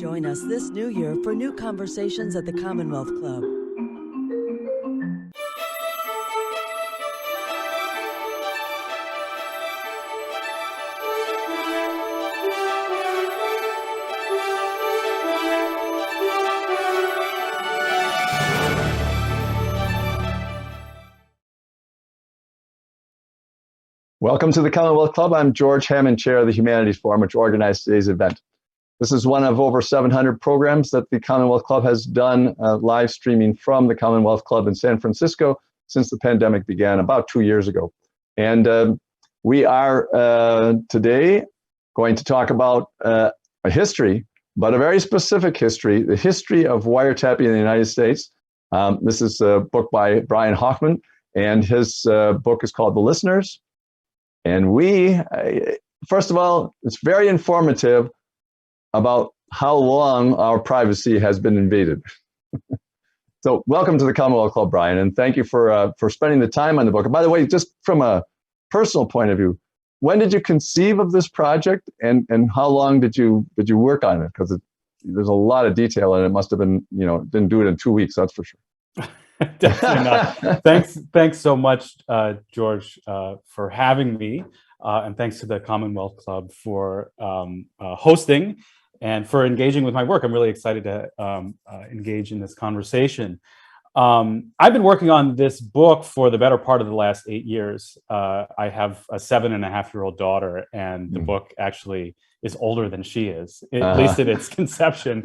Join us this new year for new conversations at the Commonwealth Club. Welcome to the Commonwealth Club. I'm George Hammond, Chair of the Humanities Forum, which organized today's event. This is one of over 700 programs that the Commonwealth Club has done live streaming from the Commonwealth Club in San Francisco since the pandemic began about 2 years ago. And we are today going to talk about a history, but a very specific history, the history of wiretapping in the United States. This is a book by Brian Hoffman, and his book is called The Listeners. And first of all, it's very informative about how long our privacy has been invaded. So welcome to the Commonwealth Club, Brian, and thank you for spending the time on the book. And by the way, just from a personal point of view, when did you conceive of this project, and how long did you work on it? Because there's a lot of detail, and it must have been, didn't do it in 2 weeks, that's for sure. Definitely not. Thanks so much, George, for having me, and thanks to the Commonwealth Club for hosting and for engaging with my work. I'm really excited to engage in this conversation. I've been working on this book for the better part of the last 8 years. I have a 7.5-year-old daughter, and the book actually is older than she is, at least in its conception.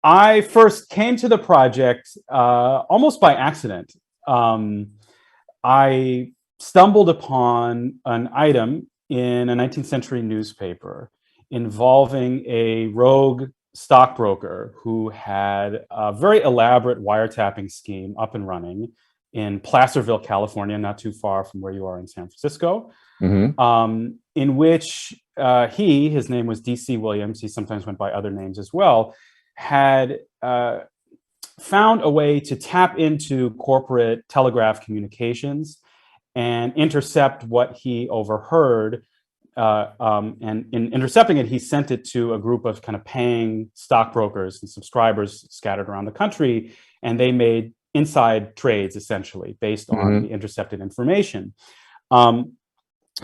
I first came to the project almost by accident. I stumbled upon an item in a 19th century newspaper involving a rogue stockbroker who had a very elaborate wiretapping scheme up and running in Placerville, California, not too far from where you are in San Francisco, in which his name was D.C. Williams, he sometimes went by other names as well, had found a way to tap into corporate telegraph communications and intercept what he overheard. And in intercepting it, he sent it to a group of kind of paying stockbrokers and subscribers scattered around the country, and they made inside trades, essentially, based on the intercepted information.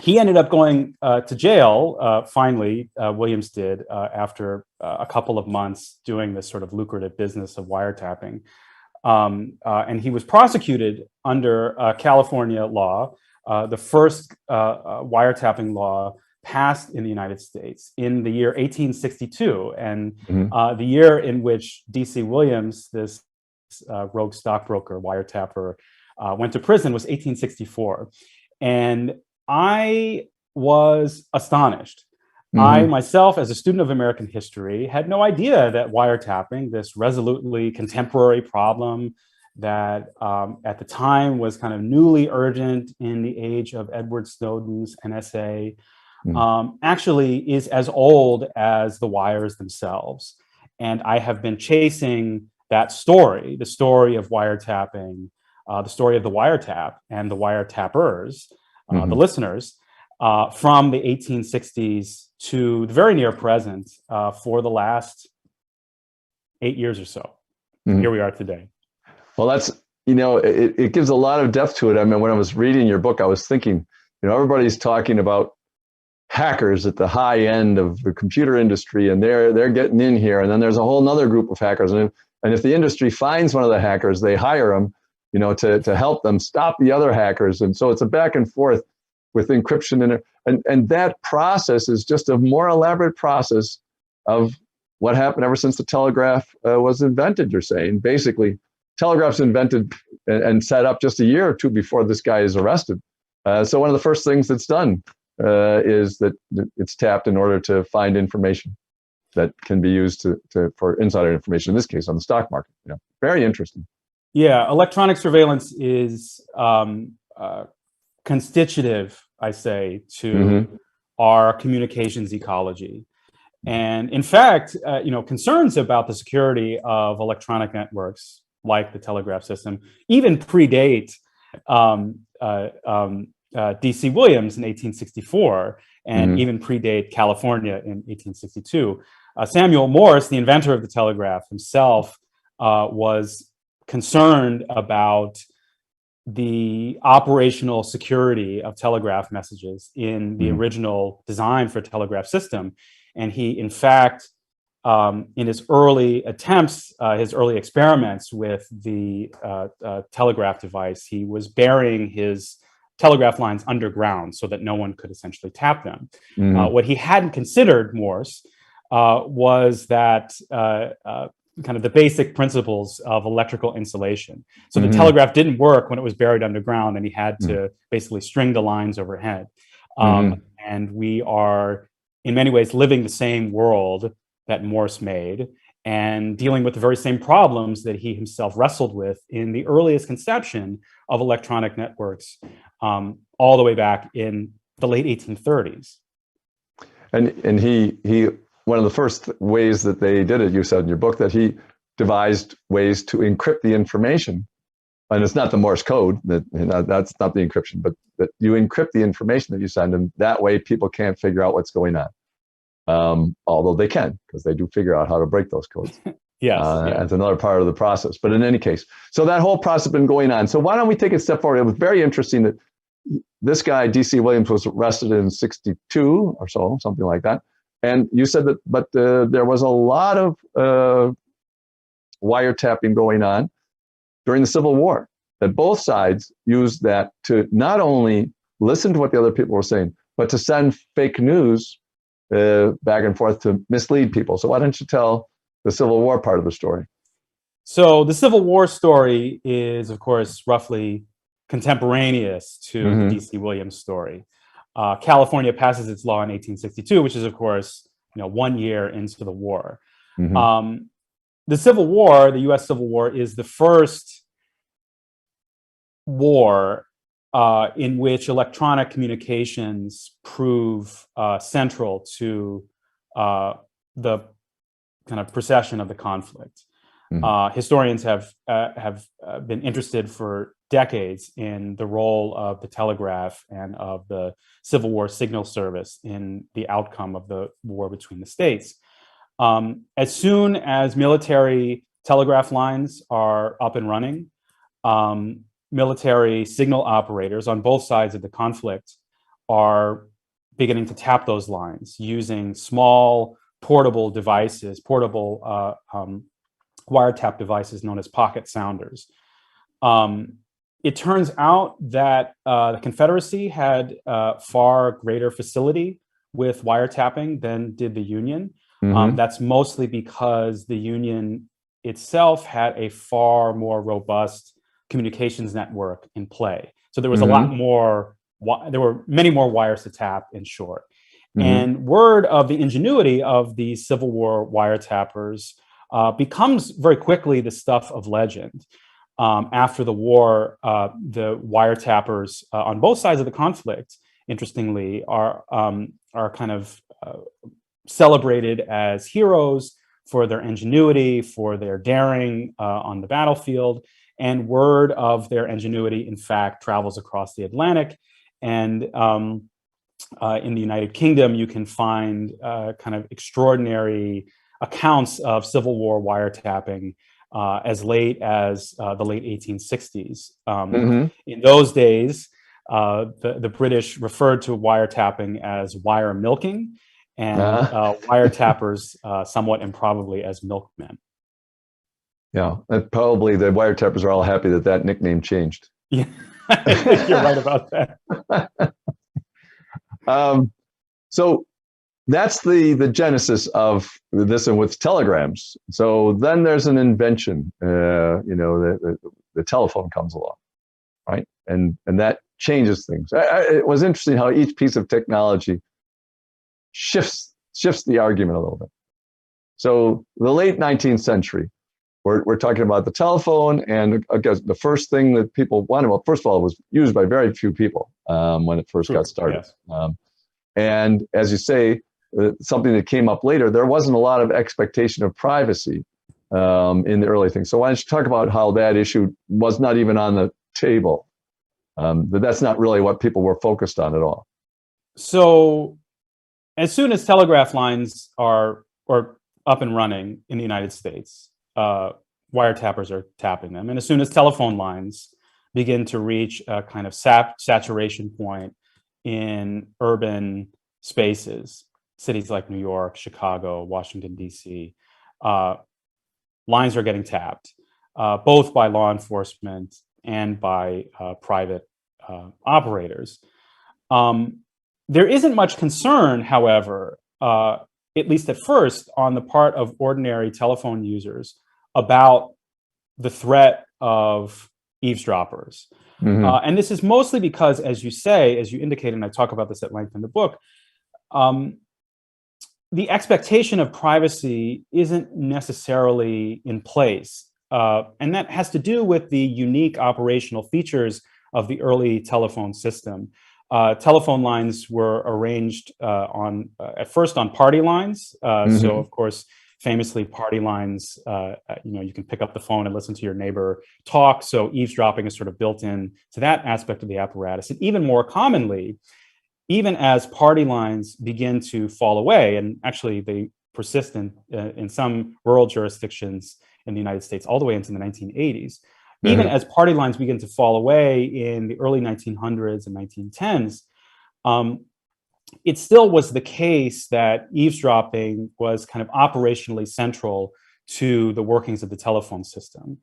He ended up going to jail, finally, Williams did, after a couple of months doing this sort of lucrative business of wiretapping. And he was prosecuted under California law, the first wiretapping law passed in the United States in the year 1862. And the year in which D.C. Williams, this rogue stockbroker, wiretapper, went to prison was 1864. And I was astonished. I myself, as a student of American history, had no idea that wiretapping, this resolutely contemporary problem that at the time was kind of newly urgent in the age of Edward Snowden's NSA, actually is as old as the wires themselves. And I have been chasing that story, the story of wiretapping, the story of the wiretap and the wiretappers, the listeners, from the 1860s to the very near present for the last 8 years or so. Here we are today. Well, that's, it gives a lot of depth to it. I mean, when I was reading your book, I was thinking, everybody's talking about hackers at the high end of the computer industry, and they're getting in here. And then there's a whole nother group of hackers. And if the industry finds one of the hackers, they hire them, to help them stop the other hackers. And so it's a back and forth with encryption. And that process is just a more elaborate process of what happened ever since the telegraph was invented, you're saying. Basically, telegraph's invented and set up just a year or two before this guy is arrested. So one of the first things that's done is that it's tapped in order to find information that can be used for insider information, in this case on the stock market. Very interesting. Yeah, electronic surveillance is constitutive, I say, to our communications ecology. And in fact, concerns about the security of electronic networks like the telegraph system even predate D.C. Williams in 1864 and even predate California in 1862. Samuel Morse, the inventor of the telegraph himself, was concerned about the operational security of telegraph messages in the original design for a telegraph system. And he, in fact, in his early attempts, his early experiments with the telegraph device, he was burying his telegraph lines underground so that no one could essentially tap them. What he hadn't considered, Morse, was that kind of the basic principles of electrical insulation. So the telegraph didn't work when it was buried underground, and he had to basically string the lines overhead. And we are, in many ways, living the same world that Morse made and dealing with the very same problems that he himself wrestled with in the earliest conception of electronic networks, all the way back in the late 1830s. And he one of the first ways that they did it, you said in your book, that he devised ways to encrypt the information. And it's not the Morse code, that's not the encryption, but that you encrypt the information that you send, and that way people can't figure out what's going on. Although they can, because they do figure out how to break those codes. Yes. That's another part of the process. But in any case, so that whole process has been going on. So why don't we take a step forward? It was very interesting that this guy, D.C. Williams, was arrested in 62 or so, something like that. And you said that, but there was a lot of wiretapping going on during the Civil War, that both sides used that to not only listen to what the other people were saying, but to send fake news back and forth to mislead people. So why don't you tell the Civil War part of the story? So the Civil War story is, of course, roughly contemporaneous to the D.C. Williams story. California passes its law in 1862, which is, of course, 1 year into the war. The Civil War, the U.S. Civil War, is the first war in which electronic communications prove central to the kind of procession of the conflict. Historians have been interested for decades in the role of the telegraph and of the Civil War Signal Service in the outcome of the war between the states. As soon as military telegraph lines are up and running, military signal operators on both sides of the conflict are beginning to tap those lines using small portable devices, portable wiretap devices known as pocket sounders. It turns out that the Confederacy had far greater facility with wiretapping than did the Union. That's mostly because the Union itself had a far more robust communications network in play. So there was a lot more, there were many more wires to tap, in short. And word of the ingenuity of the Civil War wiretappers becomes very quickly the stuff of legend. After the war, the wiretappers on both sides of the conflict, interestingly, are kind of celebrated as heroes for their ingenuity, for their daring on the battlefield. And word of their ingenuity, in fact, travels across the Atlantic. And in the United Kingdom, you can find kind of extraordinary accounts of Civil War wiretapping as late as the late 1860s. In those days, the British referred to wiretapping as wire milking, and wiretappers somewhat improbably as milkmen. Yeah, and probably the wiretappers are all happy that that nickname changed. Yeah, I think you're right about that. So that's the genesis of this, and with telegrams. So then there's an invention, the telephone comes along, right? And that changes things. It was interesting how each piece of technology shifts the argument a little bit. So the late 19th century, we're talking about the telephone, and I guess the first thing that people wanted, well, first of all, it was used by very few people when it first got started. Yes. And as you say, something that came up later, there wasn't a lot of expectation of privacy in the early things. So why don't you talk about how that issue was not even on the table? But that's not really what people were focused on at all. So as soon as telegraph lines are up and running in the United States, wiretappers are tapping them. And as soon as telephone lines begin to reach a kind of saturation point in urban spaces, cities like New York, Chicago, Washington, D.C., lines are getting tapped, both by law enforcement and by private operators. There isn't much concern, however, at least at first, on the part of ordinary telephone users about the threat of eavesdroppers. And this is mostly because, as you say, as you indicate, and I talk about this at length in the book, the expectation of privacy isn't necessarily in place. And that has to do with the unique operational features of the early telephone system. Telephone lines were arranged at first on party lines. So, of course, famously, party lines, you can pick up the phone and listen to your neighbor talk. So eavesdropping is sort of built in to that aspect of the apparatus. And even more commonly, even as party lines begin to fall away, and actually they persist in some rural jurisdictions in the United States all the way into the 1980s, even as party lines begin to fall away in the early 1900s and 1910s, it still was the case that eavesdropping was kind of operationally central to the workings of the telephone system.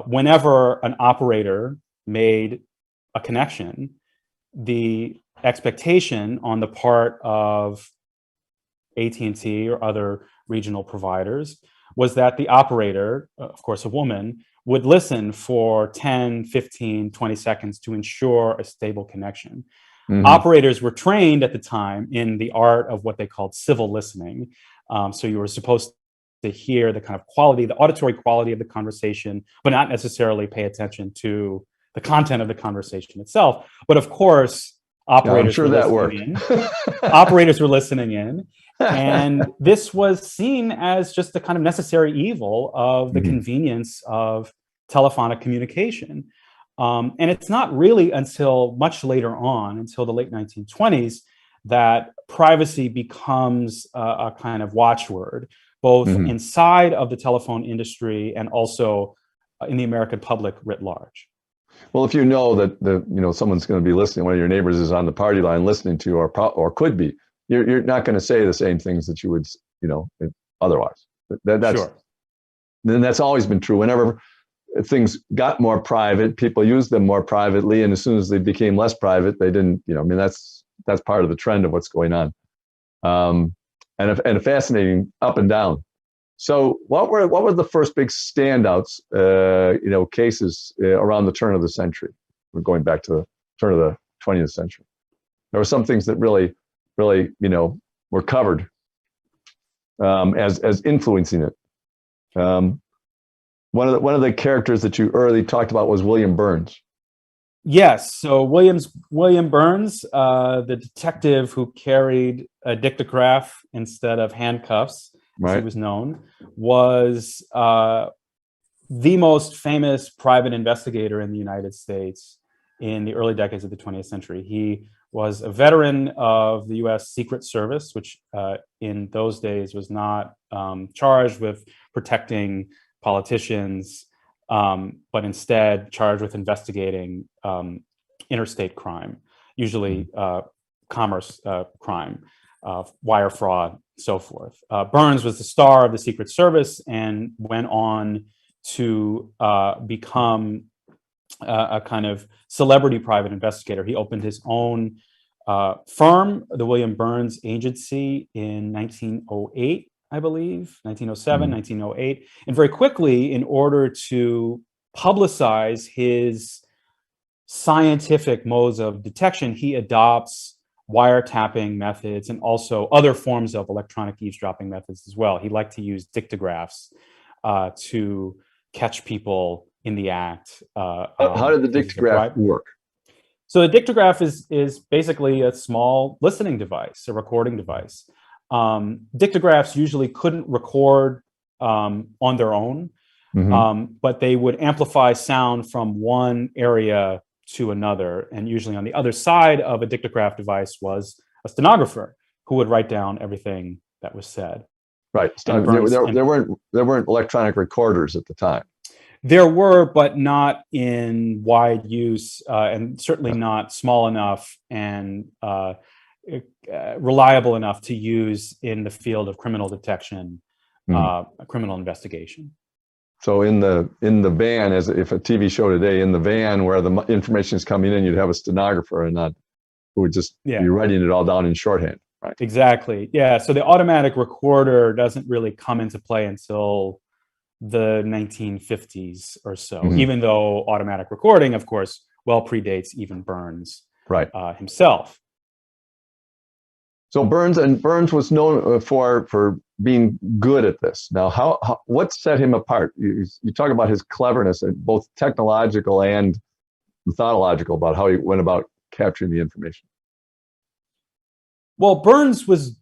Whenever an operator made a connection, the expectation on the part of AT&T or other regional providers was that the operator, of course a woman, would listen for 10, 15, 20 seconds to ensure a stable connection. Operators were trained at the time in the art of what they called civil listening. So you were supposed to hear the kind of quality, the auditory quality of the conversation, but not necessarily pay attention to the content of the conversation itself. But of course, operators were listening in. Operators were listening in. And this was seen as just the kind of necessary evil of the convenience of telephonic communication. And it's not really until much later on, until the late 1920s, that privacy becomes a kind of watchword, both inside of the telephone industry and also in the American public writ large. Well, if you know that someone's going to be listening, one of your neighbors is on the party line listening to you, or could be, you're not going to say the same things that you would, otherwise. That's sure. Then that's always been true. Whenever things got more private, people used them more privately, and as soon as they became less private, they didn't. That's part of the trend of what's going on, and a fascinating up and down. So, what were the first big standouts, cases around the turn of the century? We're going back to the turn of the 20th century. There were some things that really, were covered as influencing it. One of the characters that you early talked about was William Burns. Yes. So William Burns, the detective who carried a dictograph instead of handcuffs, as he was known, was the most famous private investigator in the United States in the early decades of the 20th century. He was a veteran of the U.S. Secret Service, which in those days was not charged with protecting politicians, but instead charged with investigating interstate crime, usually commerce crime, wire fraud, so forth. Burns was the star of the Secret Service and went on to become a kind of celebrity private investigator. He opened his own firm, the William Burns Agency, in 1908. I believe, 1907, 1908. And very quickly, in order to publicize his scientific modes of detection, he adopts wiretapping methods and also other forms of electronic eavesdropping methods as well. He liked to use dictographs to catch people in the act. How did the dictograph work? So the dictograph is basically a small listening device, a recording device. Dictographs usually couldn't record on their own, but they would amplify sound from one area to another. And usually on the other side of a dictograph device was a stenographer who would write down everything that was said. Right. And There weren't electronic recorders at the time. There were, but not in wide use, and certainly not small enough and reliable enough to use in the field of criminal detection, criminal investigation. So in the van, as if a TV show today, in the van where the information is coming in, you'd have a stenographer and not who would just be writing it all down in shorthand. Right. Exactly. Yeah. So the automatic recorder doesn't really come into play until the 1950s or so, even though automatic recording, of course, well predates even Burns himself. So Burns was known for being good at this. Now, what set him apart? You talk about his cleverness, both technological and methodological, about how he went about capturing the information. Well, Burns was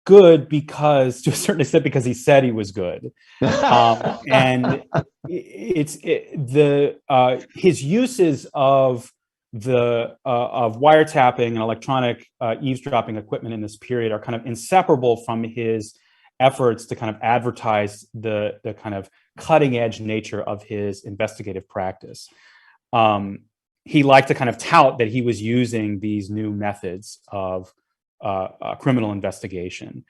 good because, to a certain extent, because he said he was good, and his uses of wiretapping and electronic eavesdropping equipment in this period are kind of inseparable from his efforts to kind of advertise the kind of cutting edge nature of his investigative practice. He liked to kind of tout that he was using these new methods of criminal investigation,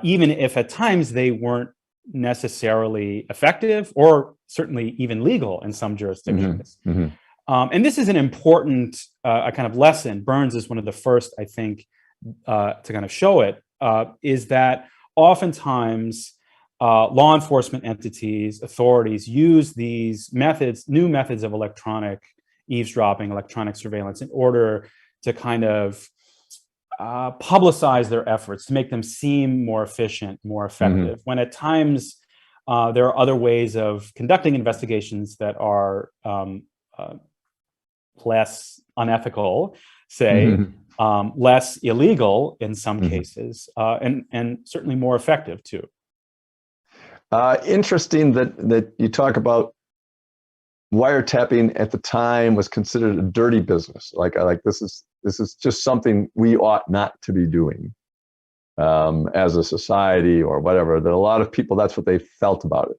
even if at times they weren't necessarily effective or certainly even legal in some jurisdictions. And this is an important kind of lesson. Burns is one of the first, I think, to kind of show it, is that oftentimes law enforcement entities, authorities use these methods, new methods of electronic eavesdropping, electronic surveillance, in order to kind of publicize their efforts, to make them seem more efficient, more effective, when at times there are other ways of conducting investigations that are less unethical, say, less illegal in some cases, and certainly more effective too. Interesting that you talk about wiretapping at the time was considered a dirty business. Like this is just something we ought not to be doing as a society or whatever. That a lot of people, that's what they felt about it.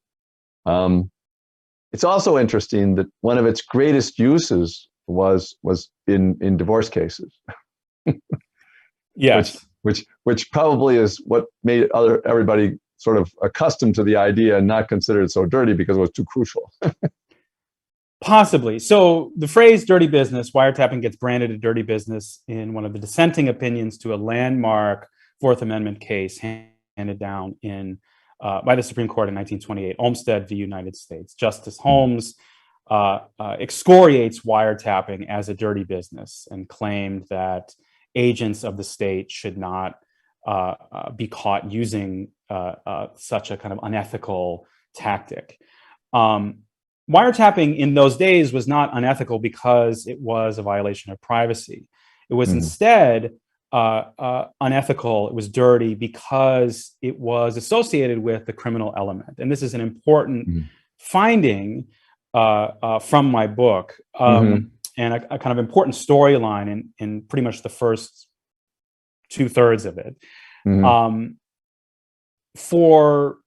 It's also interesting that one of its greatest uses was in divorce cases. Yes, which probably is what made everybody sort of accustomed to the idea and not consider it so dirty because it was too crucial. Possibly. So the phrase dirty business, wiretapping, gets branded a dirty business in one of the dissenting opinions to a landmark Fourth Amendment case handed down by the Supreme Court in 1928, Olmstead v. United States. Justice Holmes excoriates wiretapping as a dirty business and claimed that agents of the state should not be caught using such a kind of unethical tactic. Wiretapping in those days was not unethical because it was a violation of privacy. It was instead unethical. It was dirty because it was associated with the criminal element. And this is an important finding from my book, and a kind of important storyline in pretty much the first 2/3 of it. For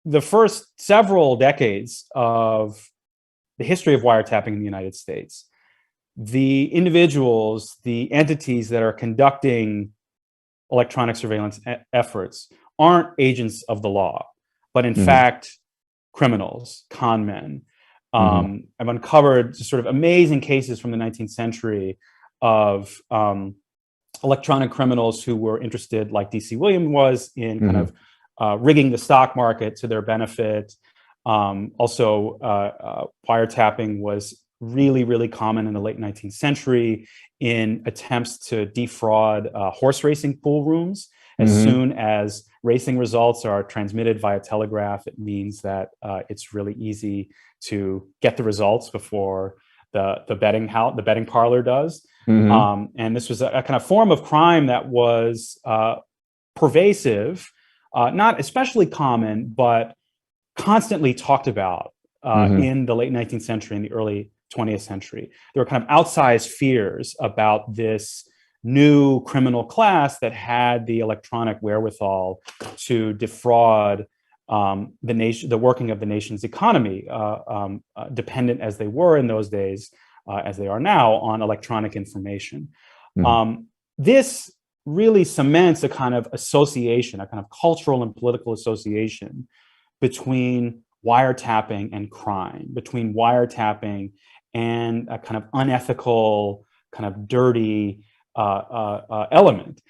the first several decades of the history of wiretapping in the United States, the individuals, the entities that are conducting electronic surveillance efforts aren't agents of the law, but in fact, criminals, con men. I've uncovered sort of amazing cases from the 19th century of electronic criminals who were interested, like D.C. Williams was, in kind of rigging the stock market to their benefit. Also, wiretapping was really, really common in the late 19th century in attempts to defraud horse racing pool rooms. As soon as racing results are transmitted via telegraph, it means that it's really easy to get the results before the betting parlor does. And this was a kind of form of crime that was pervasive, not especially common, but constantly talked about in the late 19th century and the early 20th century. There were kind of outsized fears about this new criminal class that had the electronic wherewithal to defraud the working of the nation's economy, dependent as they were in those days, as they are now, on electronic information. This really cements a kind of association, a kind of cultural and political association between wiretapping and crime, between wiretapping and a kind of unethical, kind of dirty element.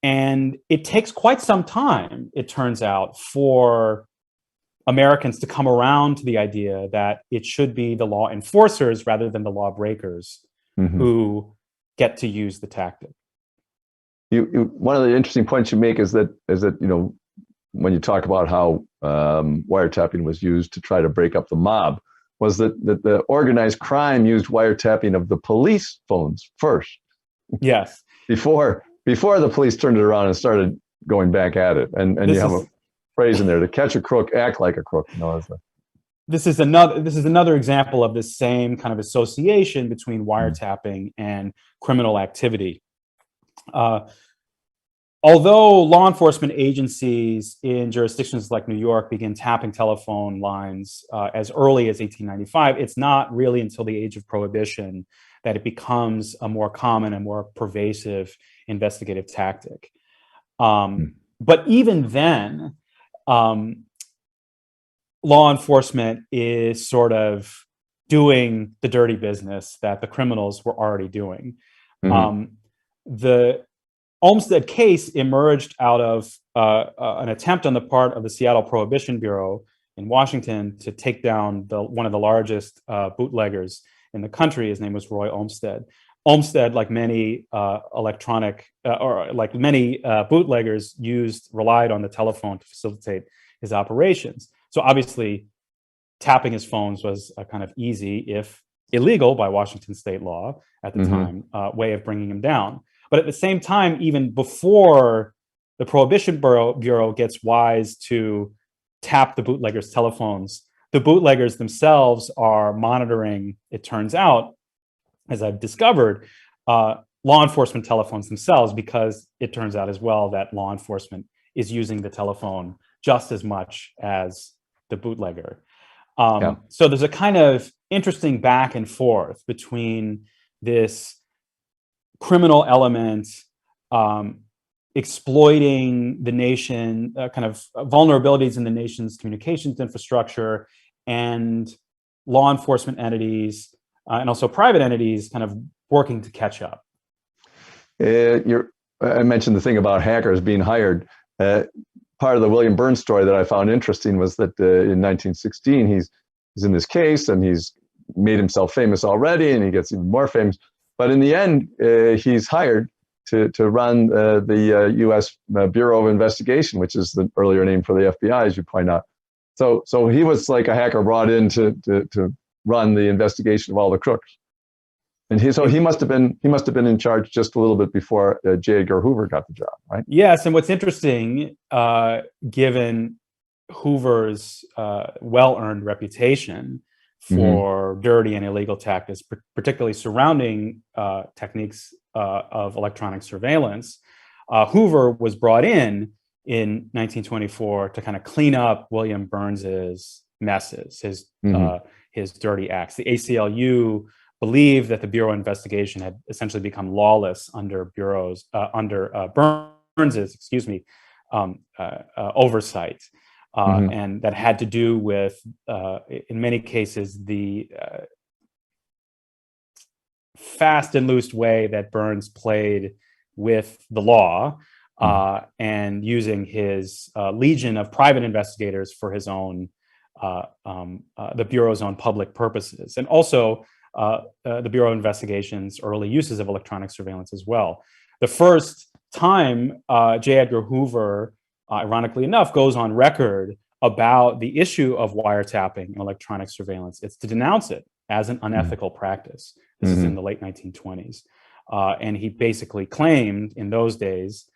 And it takes quite some time, it turns out, for Americans to come around to the idea that it should be the law enforcers rather than the lawbreakers who get to use the tactic. One of the interesting points you make is that when you talk about how wiretapping was used to try to break up the mob, was that the organized crime used wiretapping of the police phones first. Yes. Before the police turned it around and started going back at it. And you have a phrase in there: to catch a crook, act like a crook. This is another example of this same kind of association between wiretapping and criminal activity. Although law enforcement agencies in jurisdictions like New York begin tapping telephone lines as early as 1895, it's not really until the age of Prohibition that it becomes a more common and more pervasive investigative tactic. But even then, law enforcement is sort of doing the dirty business that the criminals were already doing. The Olmstead case emerged out of an attempt on the part of the Seattle Prohibition Bureau in Washington to take down one of the largest bootleggers in the country. His name was Roy Olmstead. Olmstead, like many bootleggers, relied on the telephone to facilitate his operations. So obviously, tapping his phones was a kind of easy, if illegal by Washington state law at the time, way of bringing him down. But at the same time, even before the Prohibition Bureau gets wise to tap the bootleggers' telephones, the bootleggers themselves are monitoring, it turns out, as I've discovered, law enforcement telephones themselves, because it turns out as well that law enforcement is using the telephone just as much as the bootlegger. So there's a kind of interesting back and forth between this criminal element exploiting the nation, kind of vulnerabilities in the nation's communications infrastructure, and law enforcement entities and also private entities kind of working to catch up. I mentioned the thing about hackers being hired. Part of the William Burns story that I found interesting was that in 1916, he's in this case and he's made himself famous already, and he gets even more famous. But in the end, he's hired to run the U.S. Bureau of Investigation, which is the earlier name for the FBI, as you point out. So he was like a hacker brought in to run the investigation of all the crooks. And he must have been in charge just a little bit before J. Edgar Hoover got the job, right? Yes, and what's interesting, given Hoover's well-earned reputation for dirty and illegal tactics, particularly surrounding techniques of electronic surveillance, Hoover was brought in 1924 to kind of clean up William Burns's messes, his dirty acts. The ACLU believed that the Bureau of Investigation had essentially become lawless under Burns's, oversight. And that had to do with, in many cases, the fast and loose way that Burns played with the law, and using his legion of private investigators for his own, the Bureau's own public purposes, and also the Bureau of Investigation's early uses of electronic surveillance as well. The first time J. Edgar Hoover, ironically enough, goes on record about the issue of wiretapping and electronic surveillance, it's to denounce it as an unethical practice. This is in the late 1920s. And he basically claimed in those days,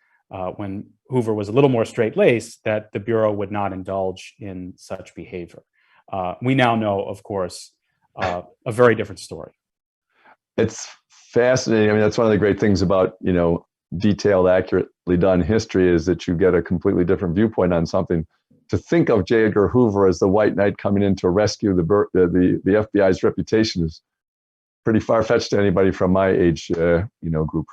when Hoover was a little more straight-laced, that the Bureau would not indulge in such behavior. We now know, of course, a very different story. It's fascinating. I mean, that's one of the great things about, detailed, accurately done history is that you get a completely different viewpoint on something. To think of J. Edgar Hoover as the white knight coming in to rescue the FBI's reputation is pretty far-fetched to anybody from my age, group.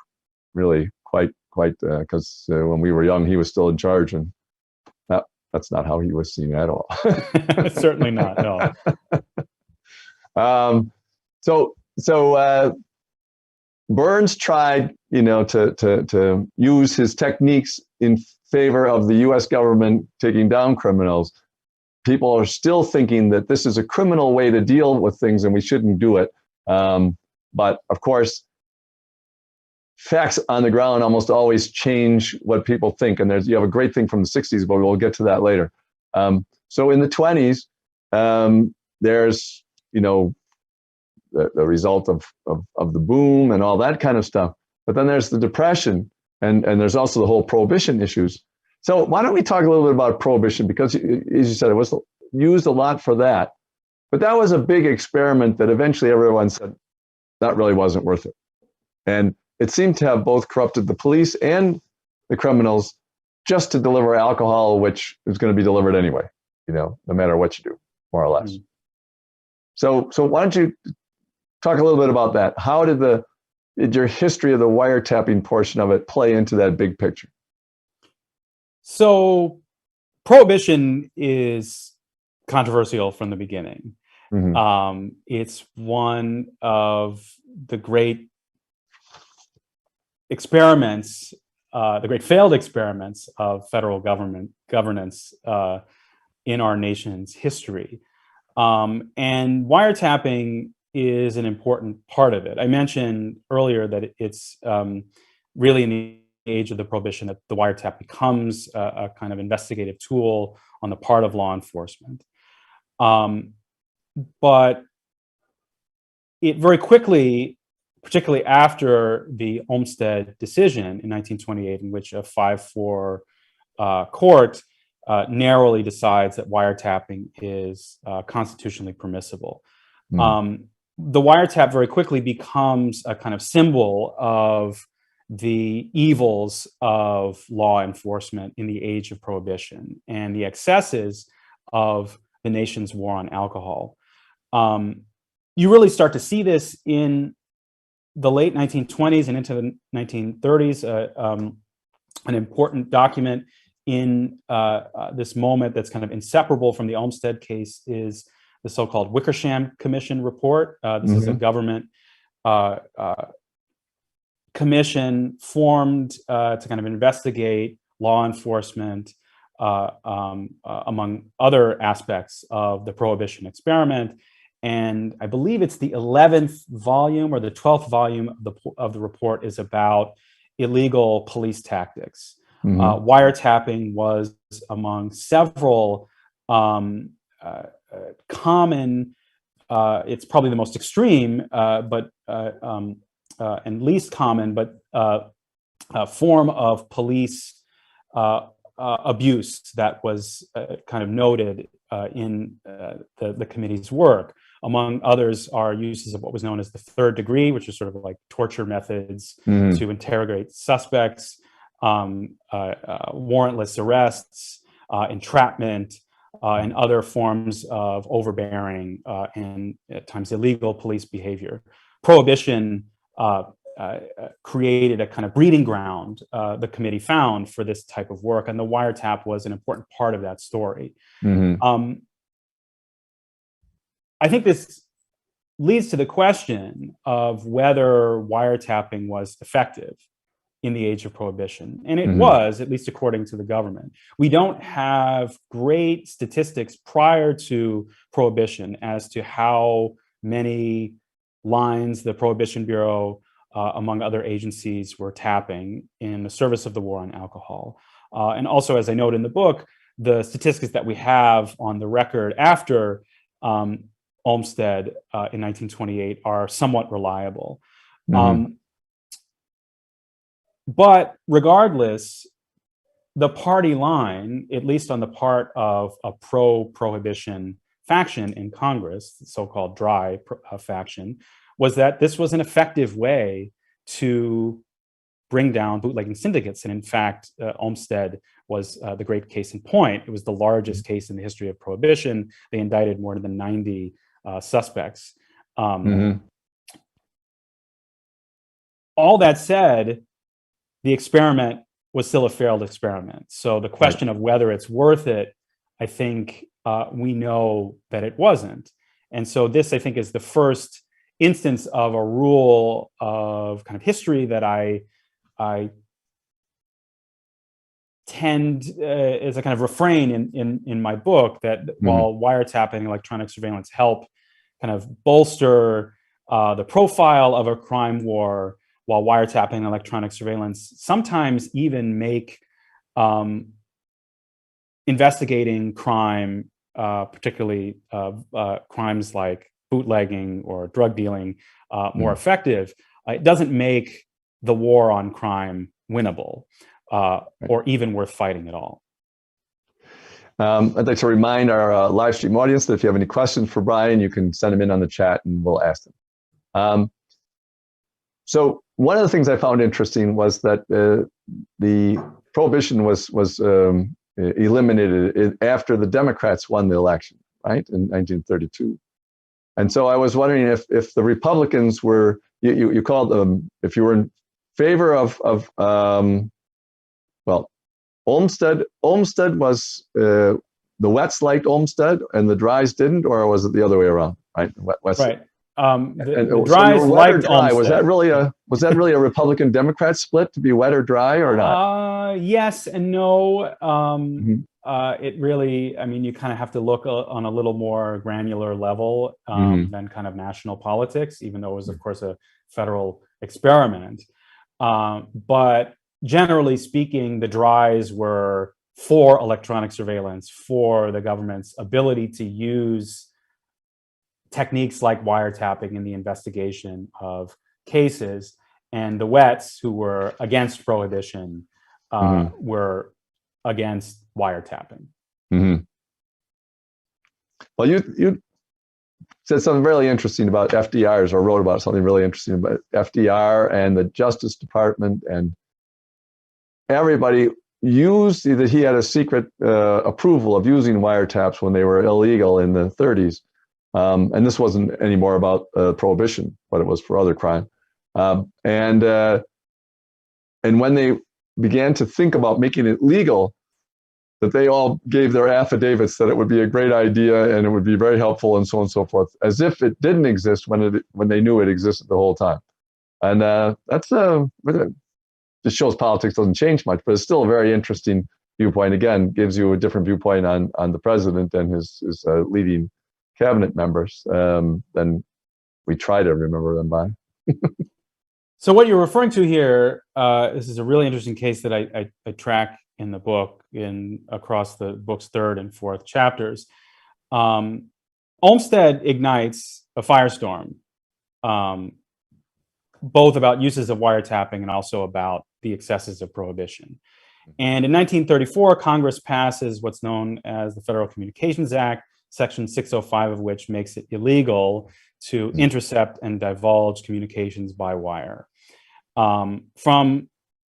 Really, quite, because when we were young, he was still in charge, and that's not how he was seen at all. Certainly not. No. So Burns tried, to use his techniques in favor of the U.S. government taking down criminals. People are still thinking that this is a criminal way to deal with things and we shouldn't do it. But of course, facts on the ground almost always change what people think. And you have a great thing from the 60s, but we'll get to that later. So in the 20s, there's, the result of the boom and all that kind of stuff. But then there's the Depression, and there's also the whole Prohibition issues. So why don't we talk a little bit about Prohibition? Because, as you said, it was used a lot for that. But that was a big experiment that eventually everyone said that really wasn't worth it. And it seemed to have both corrupted the police and the criminals just to deliver alcohol, which is going to be delivered anyway, no matter what you do, more or less. So why don't you talk a little bit about that? How did your history of the wiretapping portion of it play into that big picture? So Prohibition is controversial from the beginning. Mm-hmm. It's one of the great experiments, the great failed experiments of federal government governance in our nation's history. And wiretapping is an important part of it. I mentioned earlier that it's really in the age of the Prohibition that the wiretap becomes a kind of investigative tool on the part of law enforcement. But it very quickly, particularly after the Olmstead decision in 1928, in which a 5-4 court narrowly decides that wiretapping is constitutionally permissible. The wiretap very quickly becomes a kind of symbol of the evils of law enforcement in the age of Prohibition and the excesses of the nation's war on alcohol. You really start to see this in the late 1920s and into the 1930s. An important document in this moment that's kind of inseparable from the Olmstead case is the so-called Wickersham Commission report. This is a government commission formed to kind of investigate law enforcement among other aspects of the Prohibition experiment. And I believe it's the 11th volume or the 12th volume of the report is about illegal police tactics. Wiretapping was among several common, it's probably the most extreme, but and least common, but form of police abuse that was kind of noted in the committee's work. Among others are uses of what was known as the third degree, which is sort of like torture methods to interrogate suspects, warrantless arrests, entrapment, and other forms of overbearing and at times illegal police behavior. Prohibition created a kind of breeding ground, the committee found, for this type of work, and the wiretap was an important part of that story. I think this leads to the question of whether wiretapping was effective in the age of Prohibition. And it was, at least according to the government. We don't have great statistics prior to Prohibition as to how many lines the Prohibition Bureau, among other agencies, were tapping in the service of the war on alcohol. And also, as I note in the book, the statistics that we have on the record after Olmstead in 1928 are somewhat reliable. But regardless, the party line, at least on the part of a pro-prohibition faction in Congress, the so-called dry faction, was that this was an effective way to bring down bootlegging syndicates. And in fact, Olmstead was the great case in point. It was the largest case in the history of prohibition. They indicted more than 90 suspects. All that said, the experiment was still a failed experiment. So the question of whether it's worth it, I think we know that it wasn't. And so this, I think, is the first instance of a rule of kind of history that I tend as a kind of refrain in my book, that while wiretapping and electronic surveillance help kind of bolster the profile of a crime war, while wiretapping and electronic surveillance sometimes even make investigating crime, particularly crimes like bootlegging or drug dealing, more effective, it doesn't make the war on crime winnable or even worth fighting at all. I'd like to remind our live stream audience that if you have any questions for Brian, you can send them in on the chat and we'll ask them. So one of the things I found interesting was that the prohibition was eliminated after the Democrats won the election, right, in 1932. And so I was wondering if the Republicans were, you called them, if you were in favor of well, Olmstead was, the wets liked Olmstead and the dries didn't, or was it the other way around, right? Right. The dries liked Olmstead. Was that really a Republican Democrat split to be wet or dry or not? Yes and no. It really, I mean, you kind of have to look on a little more granular level than kind of national politics, even though it was, of course, a federal experiment. But generally speaking, the dries were for electronic surveillance, for the government's ability to use techniques like wiretapping in the investigation of cases, and the wets, who were against prohibition, were against wiretapping. Well, you said something really interesting about FDR's, or wrote about something really interesting about FDR and the Justice Department, and everybody used that he had a secret approval of using wiretaps when they were illegal in the 30s. And this wasn't anymore about prohibition, but it was for other crime. And when they began to think about making it legal, that they all gave their affidavits that it would be a great idea and it would be very helpful and so on and so forth, as if it didn't exist when they knew it existed the whole time. And that's just shows politics doesn't change much, but it's still a very interesting viewpoint. Again, gives you a different viewpoint on the president and his leading cabinet members than we try to remember them by. So what you're referring to here, this is a really interesting case that I track in the book across the book's third and fourth chapters. Olmstead ignites a firestorm, both about uses of wiretapping and also about the excesses of prohibition. And in 1934, Congress passes what's known as the Federal Communications Act, Section 605 of which makes it illegal to intercept and divulge communications by wire. From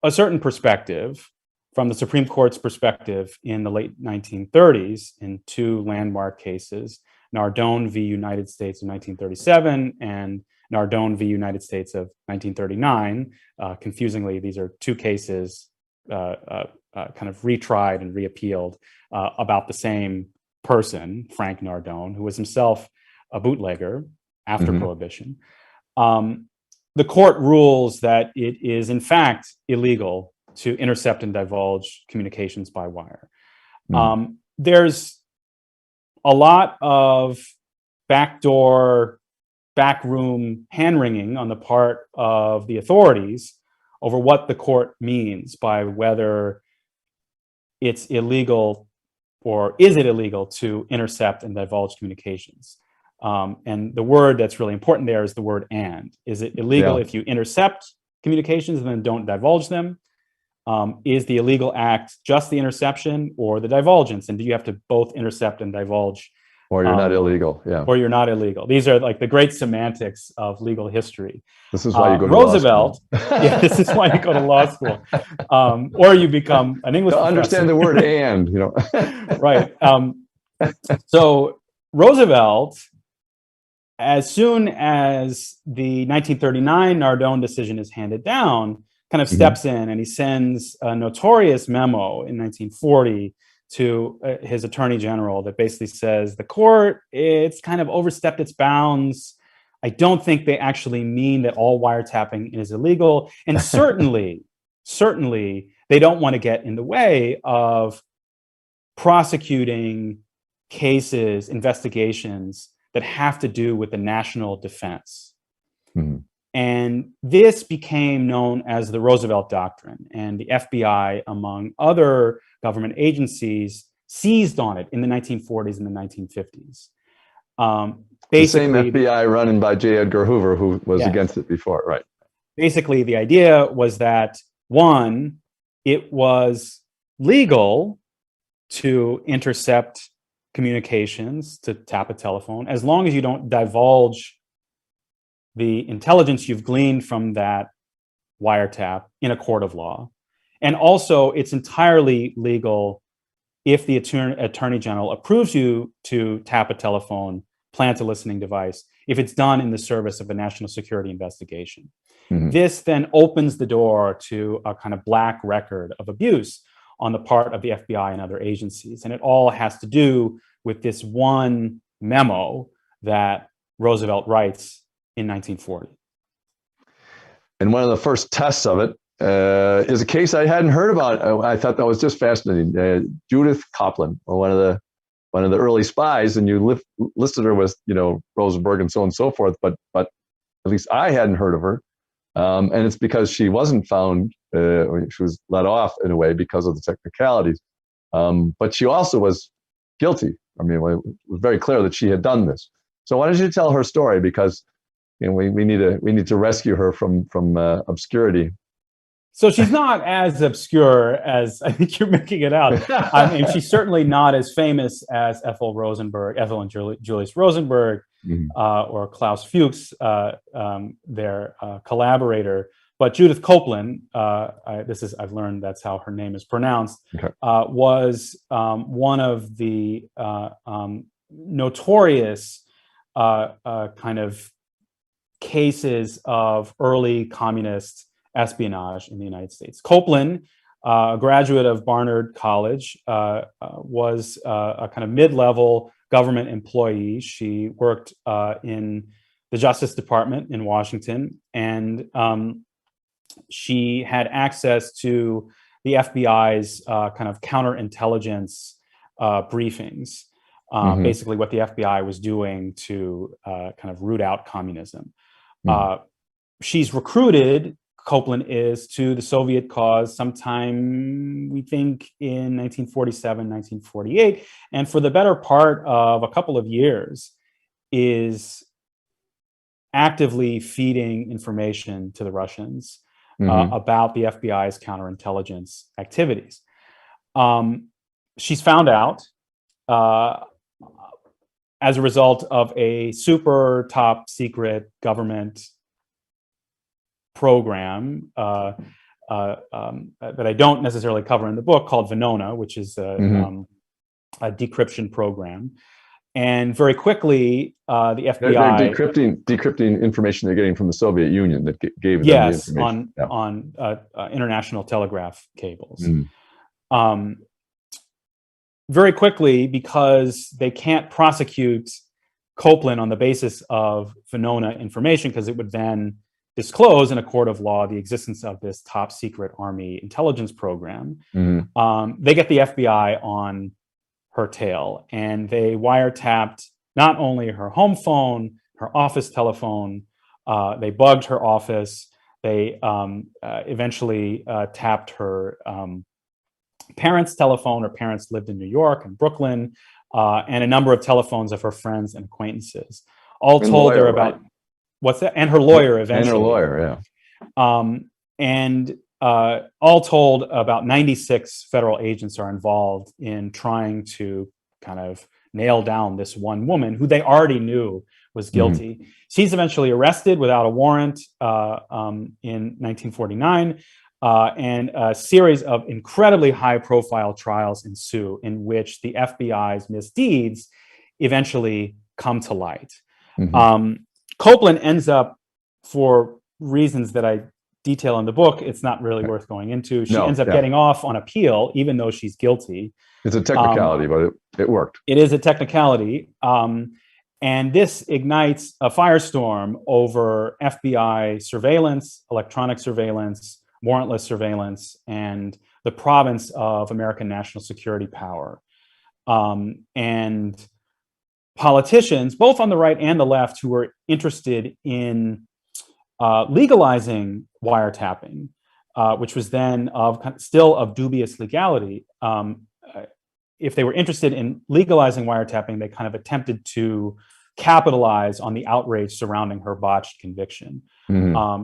a certain perspective, from the Supreme Court's perspective in the late 1930s, in two landmark cases, Nardone v. United States of 1937 and Nardone v. United States of 1939. Confusingly, these are two cases kind of retried and reappealed about the same person, Frank Nardone, who was himself a bootlegger after Prohibition. The court rules that it is in fact illegal to intercept and divulge communications by wire. There's a lot of backroom hand-wringing on the part of the authorities over what the court means by whether it's illegal or is it illegal to intercept and divulge communications. And the word that's really important there is the word "and." Is it illegal if you intercept communications and then don't divulge them? Is the illegal act just the interception or the divulgence? And do you have to both intercept and divulge Or you're not illegal. Yeah. Or you're not illegal. These are like the great semantics of legal history. This is why you go to Roosevelt. law school. Yeah, this is why you go to law school, or you become an English To professor. understand the word "and," Right. So Roosevelt, as soon as the 1939 Nardone decision is handed down, kind of steps in, and he sends a notorious memo in 1940 to his attorney general that basically says the court, it's kind of overstepped its bounds. I don't think they actually mean that all wiretapping is illegal. And certainly they don't want to get in the way of prosecuting cases, investigations that have to do with the national defense. And this became known as the Roosevelt Doctrine, and the FBI, among other government agencies, seized on it in the 1940s and the 1950s. The same FBI running by J. Edgar Hoover, who was against it before, right? Basically, the idea was that, one, it was legal to intercept communications, to tap a telephone, as long as you don't divulge the intelligence you've gleaned from that wiretap in a court of law. And also, it's entirely legal if the attorney general approves you to tap a telephone, plant a listening device, if it's done in the service of a national security investigation. This then opens the door to a kind of black record of abuse on the part of the FBI and other agencies. And it all has to do with this one memo that Roosevelt writes in 1940. And one of the first tests of it is a case I hadn't heard about. I thought that was just fascinating. Judith Copeland, one of the early spies, and you listed her with Rosenberg and so on and so forth, but at least I hadn't heard of her, and it's because she wasn't found. She was let off in a way because of the technicalities, but she also was guilty. I mean, it was very clear that she had done this. So why don't you tell her story, because we need to rescue her from obscurity. So she's not as obscure as I think you're making it out. I mean, she's certainly not as famous as Ethel and Julius Rosenberg, or Klaus Fuchs, their collaborator. But Judith Copeland, I've learned that's how her name is pronounced, was one of the notorious kind of cases of early communist espionage in the United States. Copeland, a graduate of Barnard College, was a kind of mid-level government employee. She worked in the Justice Department in Washington, and she had access to the FBI's kind of counterintelligence briefings, basically what the FBI was doing to kind of root out communism. She's recruited, Copeland is, to the Soviet cause sometime, we think, in 1947, 1948, and for the better part of a couple of years is actively feeding information to the Russians about the FBI's counterintelligence activities. She's found out as a result of a super top secret government program that I don't necessarily cover in the book, called Venona, which is a decryption program. And very quickly, the FBI... They're decrypting information they're getting from the Soviet Union that gave them the information. on international telegraph cables. Very quickly, because they can't prosecute Copeland on the basis of Venona information, because it would then disclose in a court of law the existence of this top secret Army intelligence program. They get the FBI on her tail, and they wiretapped not only her home phone, her office telephone, they bugged her office, they eventually tapped her parents' telephone. Her parents lived in New York and Brooklyn, and a number of telephones of her friends and acquaintances. All told, they're about... Right? What's that? And her lawyer eventually. And her lawyer, yeah. All told, about 96 federal agents are involved in trying to kind of nail down this one woman who they already knew was guilty. She's eventually arrested without a warrant in 1949, and a series of incredibly high-profile trials ensue in which the FBI's misdeeds eventually come to light. Copeland ends up, for reasons that I detail in the book, it's not really worth going into. She ends up getting off on appeal, even though she's guilty. It's a technicality, but it worked. It is a technicality. And this ignites a firestorm over FBI surveillance, electronic surveillance, warrantless surveillance, and the province of American national security power. And politicians, both on the right and the left, who were interested in legalizing wiretapping, which was then still of dubious legality. If they were interested in legalizing wiretapping, they kind of attempted to capitalize on the outrage surrounding her botched conviction.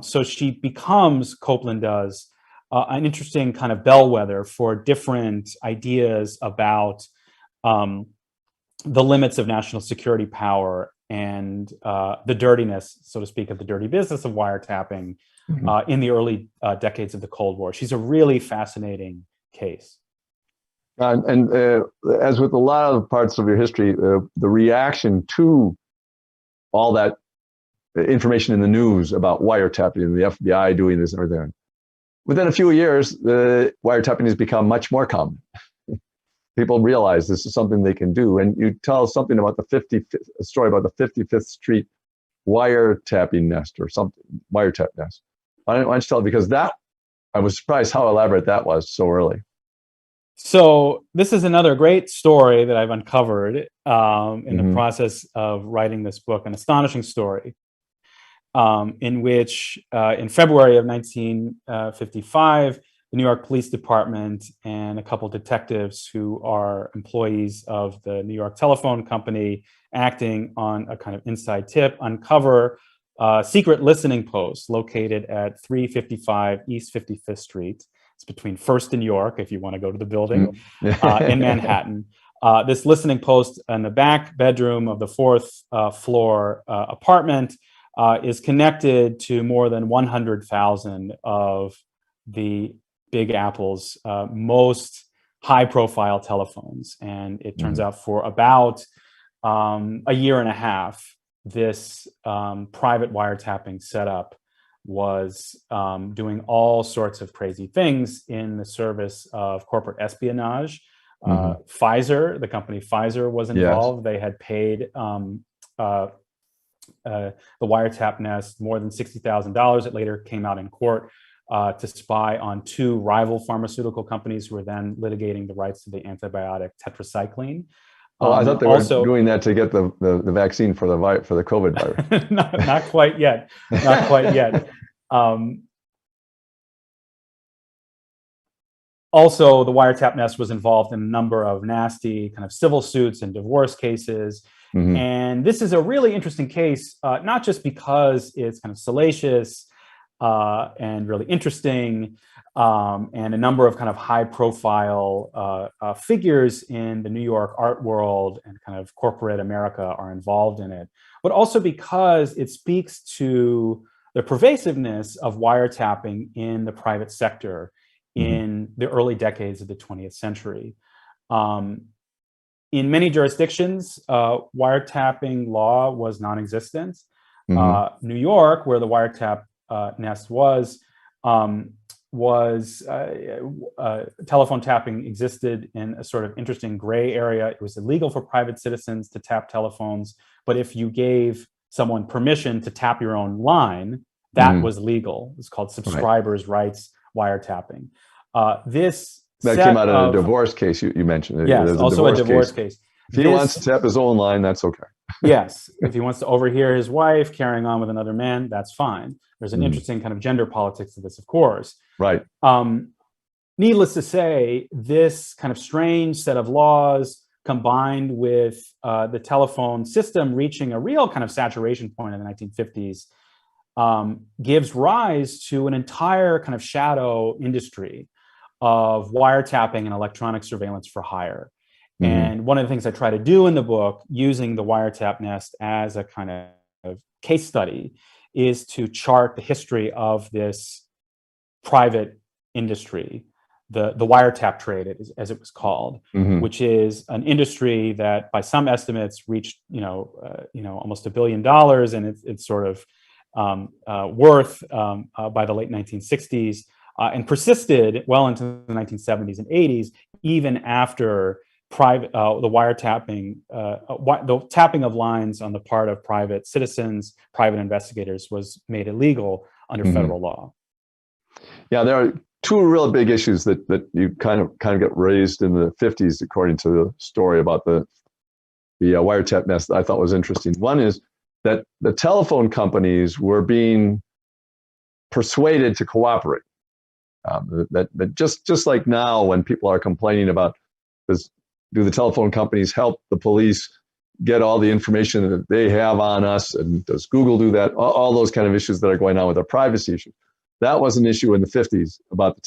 So she becomes, Copeland does, an interesting kind of bellwether for different ideas about the limits of national security power and the dirtiness, so to speak, of the dirty business of wiretapping in the early decades of the Cold War. She's a really fascinating case. And as with a lot of parts of your history, the reaction to all that information in the news about wiretapping and the FBI doing this and everything, within a few years, the wiretapping has become much more common. People realize this is something they can do. And you tell something about a story about the 55th Street wiretapping nest or something, wiretap nest. Why don't you tell it? Because I was surprised how elaborate that was so early. So this is another great story that I've uncovered in the process of writing this book, an astonishing story in which in February of 1955, the New York Police Department and a couple detectives who are employees of the New York Telephone Company, acting on a kind of inside tip, uncover a secret listening post located at 355 East 55th Street. It's between First and York, if you want to go to the building, in Manhattan. This listening post in the back bedroom of the fourth floor apartment is connected to more than 100,000 of the Big Apple's most high-profile telephones. And it turns out for about a year and a half, this private wiretapping setup was doing all sorts of crazy things in the service of corporate espionage. Pfizer, the company Pfizer, was involved. They had paid the wiretap nest more than $60,000. It later came out in court to spy on two rival pharmaceutical companies who were then litigating the rights to the antibiotic tetracycline. I thought they were doing that to get the vaccine for the COVID virus. not quite yet. Not quite yet. Also, the wiretap nest was involved in a number of nasty kind of civil suits and divorce cases. And this is a really interesting case, not just because it's kind of salacious and really interesting, and a number of kind of high-profile figures in the New York art world and kind of corporate America are involved in it, but also because it speaks to the pervasiveness of wiretapping in the private sector in the early decades of the 20th century. In many jurisdictions, wiretapping law was non-existent. New York, where the wiretap nest was telephone tapping existed in a sort of interesting gray area. It was illegal for private citizens to tap telephones, but if you gave someone permission to tap your own line, that was legal. It's called subscribers' rights wiretapping. That came out of a divorce case you mentioned. Yes, also a divorce case. If he wants to tap his own line, that's okay. Yes, if he wants to overhear his wife carrying on with another man, that's fine. There's an interesting kind of gender politics to this, of course. Right. Needless to say, this kind of strange set of laws combined with the telephone system reaching a real kind of saturation point in the 1950s gives rise to an entire kind of shadow industry of wiretapping and electronic surveillance for hire. And one of the things I try to do in the book, using the wiretap nest as a kind of case study, is to chart the history of this private industry, the wiretap trade, as it was called, which is an industry that, by some estimates, reached almost $1 billion, and it's sort of worth by the late 1960s, and persisted well into the 1970s and 80s, even after the wiretapping, the tapping of lines on the part of private citizens, private investigators, was made illegal under federal law. Yeah, there are two real big issues that you kind of get raised in the 50s, according to the story about the wiretap nest, that I thought was interesting. One is that the telephone companies were being persuaded to cooperate. That just like now, when people are complaining about do the telephone companies help the police get all the information that they have on us, and does Google do that? All those kind of issues that are going on with our privacy issue. That was an issue in the 50s about the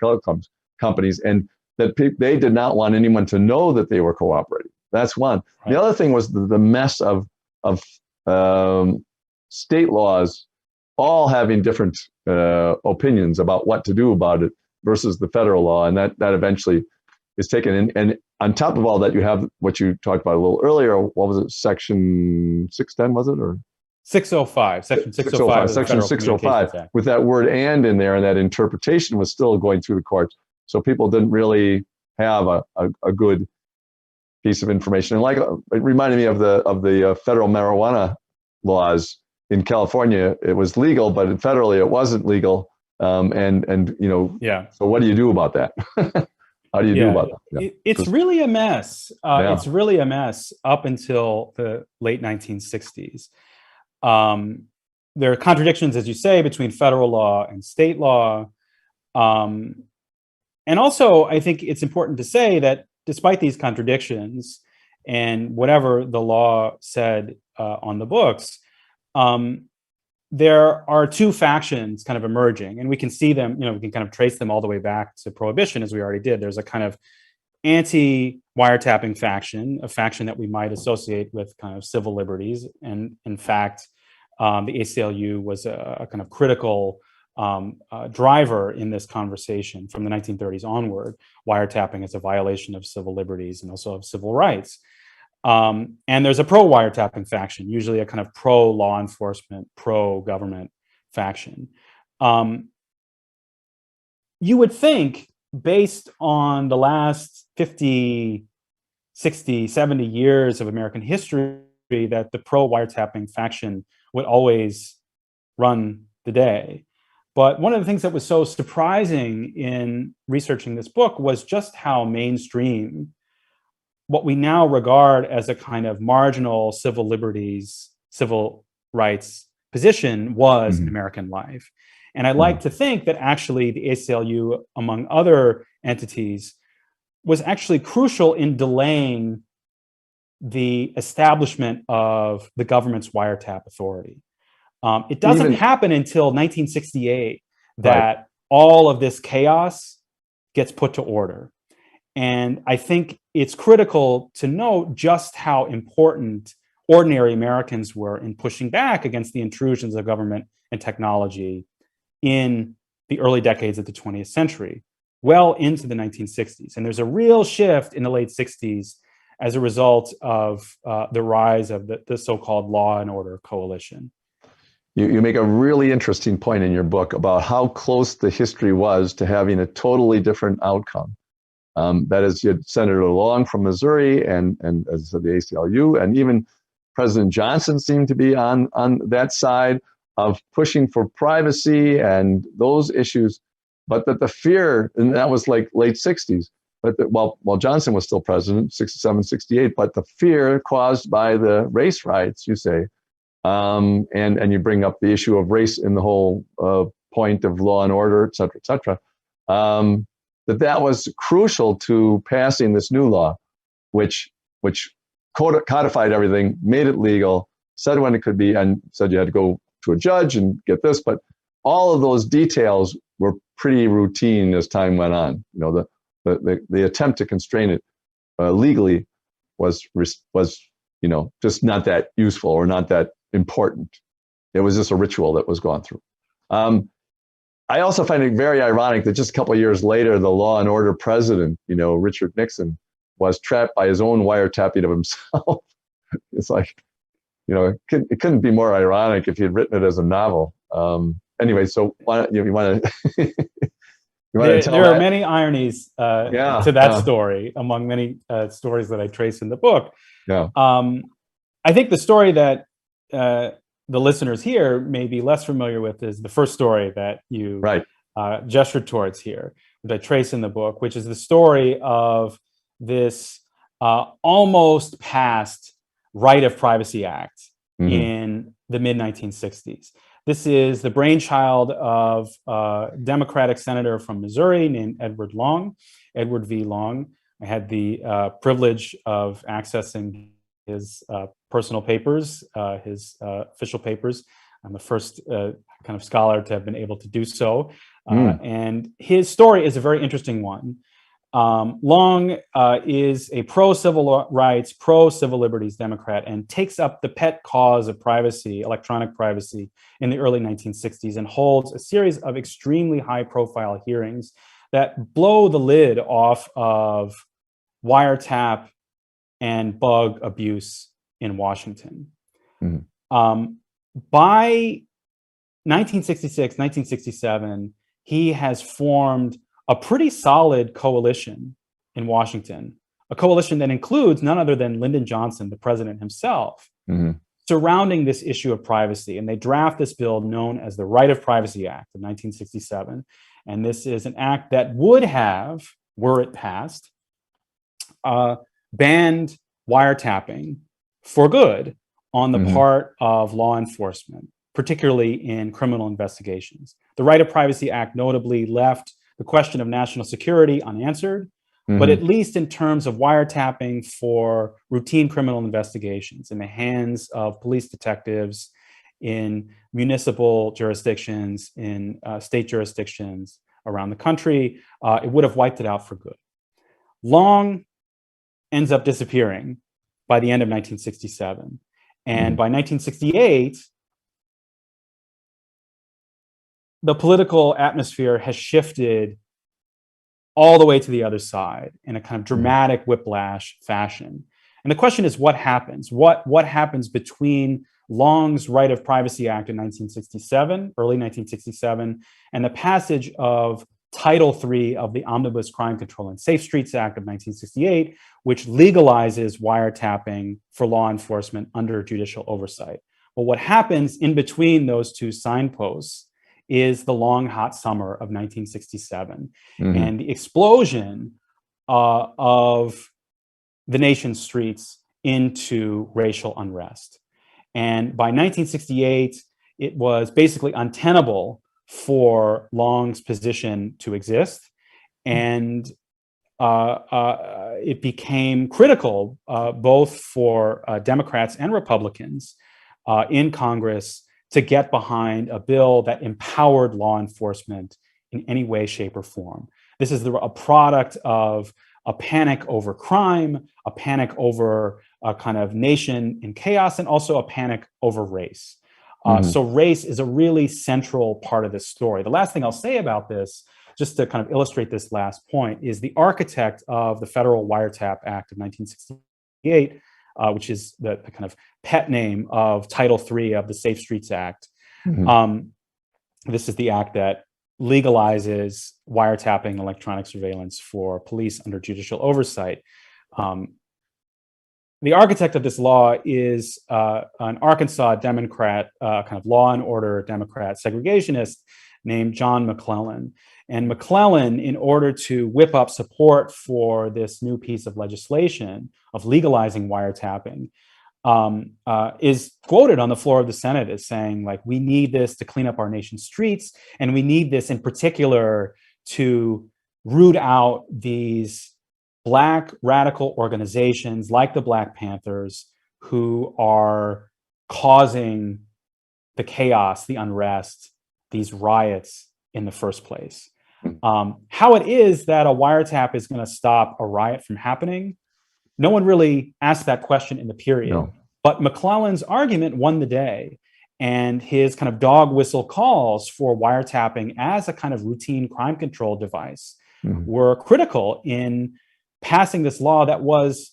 telecom companies, and that they did not want anyone to know that they were cooperating. That's one. Right. The other thing was the mess of state laws all having different opinions about what to do about it versus the federal law, and that eventually is taken in. And on top of all that, you have what you talked about a little earlier. What was it? Section 610, was it? Or 605, Section 605. Section 605, with that word "and" in there, and that interpretation was still going through the courts. So people didn't really have a good piece of information. And it reminded me of the federal marijuana laws in California. It was legal, but federally it wasn't legal. So what do you do about that? How do you do about that? Yeah. It's really a mess. It's really a mess up until the late 1960s. There are contradictions, as you say, between federal law and state law. And also, I think it's important to say that despite these contradictions and whatever the law said on the books, there are two factions kind of emerging, and we can see them, we can kind of trace them all the way back to Prohibition, as we already did. There's a kind of anti-wiretapping faction, a faction that we might associate with kind of civil liberties. And in fact, the ACLU was a kind of critical driver in this conversation from the 1930s onward. Wiretapping is a violation of civil liberties and also of civil rights. And there's a pro-wiretapping faction, usually a kind of pro-law enforcement, pro-government faction. You would think, based on the last 50, 60, 70 years of American history, that the pro-wiretapping faction would always run the day. But one of the things that was so surprising in researching this book was just how mainstream what we now regard as a kind of marginal civil liberties, civil rights position was in American life. And I like to think that actually the ACLU, among other entities, was actually crucial in delaying the establishment of the government's wiretap authority. It doesn't happen until 1968 that all of this chaos gets put to order. And I think it's critical to note just how important ordinary Americans were in pushing back against the intrusions of government and technology in the early decades of the 20th century, well into the 1960s. And there's a real shift in the late 60s as a result of the rise of the so-called law and order coalition. You make a really interesting point in your book about how close the history was to having a totally different outcome. That is, you had Senator Long from Missouri and as I said, the ACLU, and even President Johnson seemed to be on that side of pushing for privacy and those issues, but that the fear, and that was like late 60s, but while Johnson was still president, 67, 68, but the fear caused by the race riots, you say, and you bring up the issue of race in the whole point of law and order, et cetera, that was crucial to passing this new law, which codified everything, made it legal, said when it could be, and said you had to go to a judge and get this, but all of those details were pretty routine as time went on. The attempt to constrain it. legally was just not that useful or not that important. It was just a ritual that was gone through. I also find it very ironic that just a couple of years later, the law and order president, Richard Nixon, was trapped by his own wiretapping of himself. It's like, it couldn't be more ironic if he had written it as a novel. Anyway, so why don't you want to? There are many ironies to that story, among many stories that I trace in the book. Yeah. I think the story that the listeners here may be less familiar with is the first story that you gestured towards here, that I trace in the book, which is the story of this almost passed Right of Privacy Act in the mid-1960s. This is the brainchild of a Democratic senator from Missouri named Edward V. Long. I had the privilege of accessing his personal papers, his official papers. I'm the first kind of scholar to have been able to do so. And his story is a very interesting one. Long is a pro-civil rights, pro-civil liberties Democrat, and takes up the pet cause of privacy, electronic privacy, in the early 1960s, and holds a series of extremely high-profile hearings that blow the lid off of wiretap and bug abuse in Washington. By 1966, 1967, he has formed a pretty solid coalition in Washington, a coalition that includes none other than Lyndon Johnson, the president himself, surrounding this issue of privacy. And they draft this bill known as the Right of Privacy Act of 1967. And this is an act that would have, were it passed, banned wiretapping for good on the part of law enforcement, particularly in criminal investigations. The Right of Privacy Act notably left the question of national security unanswered, but at least in terms of wiretapping for routine criminal investigations in the hands of police detectives in municipal jurisdictions, in state jurisdictions around the country, it would have wiped it out for good. Long ends up disappearing by the end of 1967. And by 1968, the political atmosphere has shifted all the way to the other side in a kind of dramatic whiplash fashion. And the question is, what happens? What happens between Long's Right of Privacy Act in 1967, early 1967, and the passage of Title III of the Omnibus Crime Control and Safe Streets Act of 1968, which legalizes wiretapping for law enforcement under judicial oversight? Well, what happens in between those two signposts is the long, hot summer of 1967 and the explosion of the nation's streets into racial unrest. And by 1968, it was basically untenable for Long's position to exist. And it became critical both for Democrats and Republicans in Congress to get behind a bill that empowered law enforcement in any way, shape, or form. This is a product of a panic over crime, a panic over a kind of nation in chaos, and also a panic over race. So race is a really central part of this story. The last thing I'll say about this, just to kind of illustrate this last point, is the architect of the Federal Wiretap Act of 1968, which is the kind of pet name of Title III of the Safe Streets Act. This is the act that legalizes wiretapping electronic surveillance for police under judicial oversight. The architect of this law is an Arkansas Democrat, kind of law and order Democrat segregationist named John McClellan. And McClellan, in order to whip up support for this new piece of legislation of legalizing wiretapping, is quoted on the floor of the Senate as saying, like, we need this to clean up our nation's streets, and we need this in particular to root out these Black radical organizations like the Black Panthers who are causing the chaos, the unrest, these riots in the first place. How it is that a wiretap is going to stop a riot from happening, no one really asked that question in the period. No. But McClellan's argument won the day, and his kind of dog whistle calls for wiretapping as a kind of routine crime control device were critical in passing this law that was,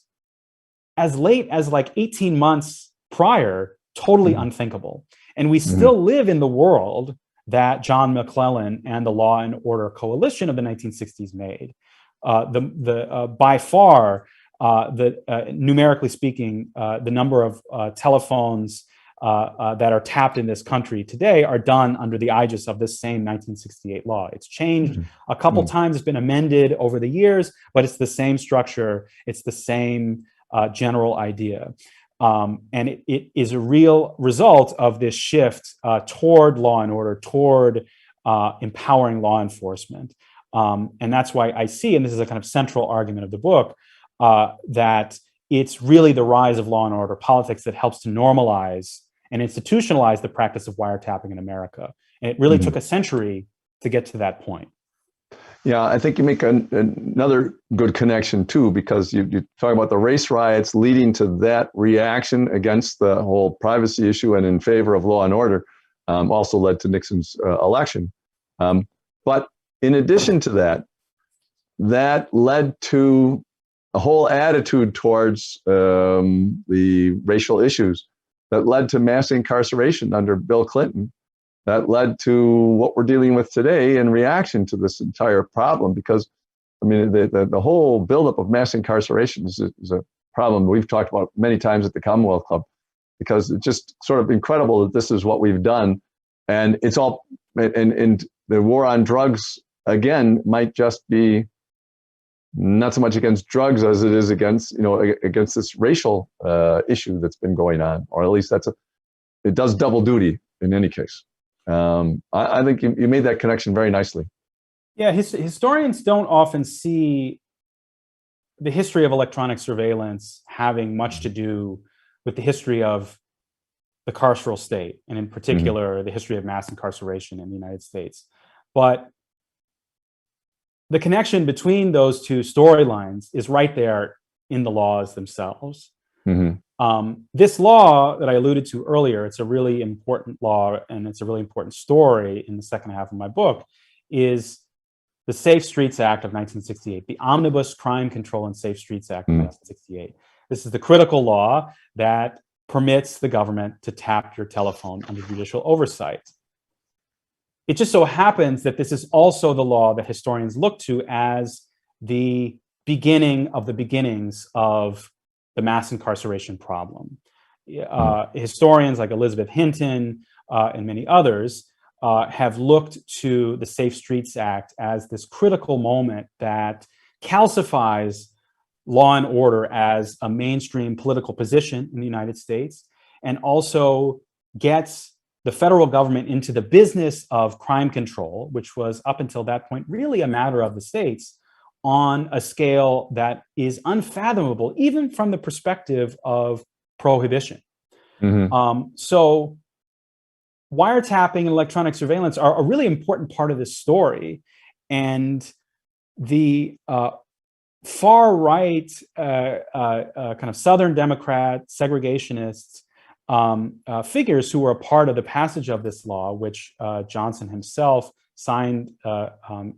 as late as like 18 months prior, totally unthinkable. And we still live in the world that John McClellan and the Law and Order Coalition of the 1960s made. By far, numerically speaking, the number of telephones that are tapped in this country today are done under the aegis of this same 1968 law. It's changed a couple times, it's been amended over the years, but it's the same structure, it's the same general idea. And it is a real result of this shift toward law and order, toward empowering law enforcement. And that's why I see, and this is a kind of central argument of the book, that it's really the rise of law and order politics that helps to normalize and institutionalize the practice of wiretapping in America. And it really took a century to get to that point. Yeah, I think you make another good connection too, because you talk about the race riots leading to that reaction against the whole privacy issue and in favor of law and order, also led to Nixon's election. But in addition to that, that led to a whole attitude towards the racial issues that led to mass incarceration under Bill Clinton, that led to what we're dealing with today in reaction to this entire problem. Because, I mean, the whole buildup of mass incarceration is a problem we've talked about many times at the Commonwealth Club, because it's just sort of incredible that this is what we've done. And it's all, and the war on drugs, again, might just be not so much against drugs as it is against, against this racial issue that's been going on, or at least it does double duty in any case. I think you made that connection very nicely. Yeah, historians don't often see the history of electronic surveillance having much to do with the history of the carceral state, and in particular, the history of mass incarceration in the United States. But the connection between those two storylines is right there in the laws themselves. This law that I alluded to earlier, it's a really important law, and it's a really important story in the second half of my book, is the Safe Streets Act of 1968, the Omnibus Crime Control and Safe Streets Act of 1968. This is the critical law that permits the government to tap your telephone under judicial oversight. It just so happens that this is also the law that historians look to as the beginning of the beginnings of the mass incarceration problem. Historians like Elizabeth Hinton and many others have looked to the Safe Streets Act as this critical moment that calcifies law and order as a mainstream political position in the United States, and also gets the federal government into the business of crime control, which was up until that point really a matter of the states, on a scale that is unfathomable, even from the perspective of prohibition. So wiretapping and electronic surveillance are a really important part of this story. And the far right kind of Southern Democrat segregationists figures who were a part of the passage of this law, which Johnson himself signed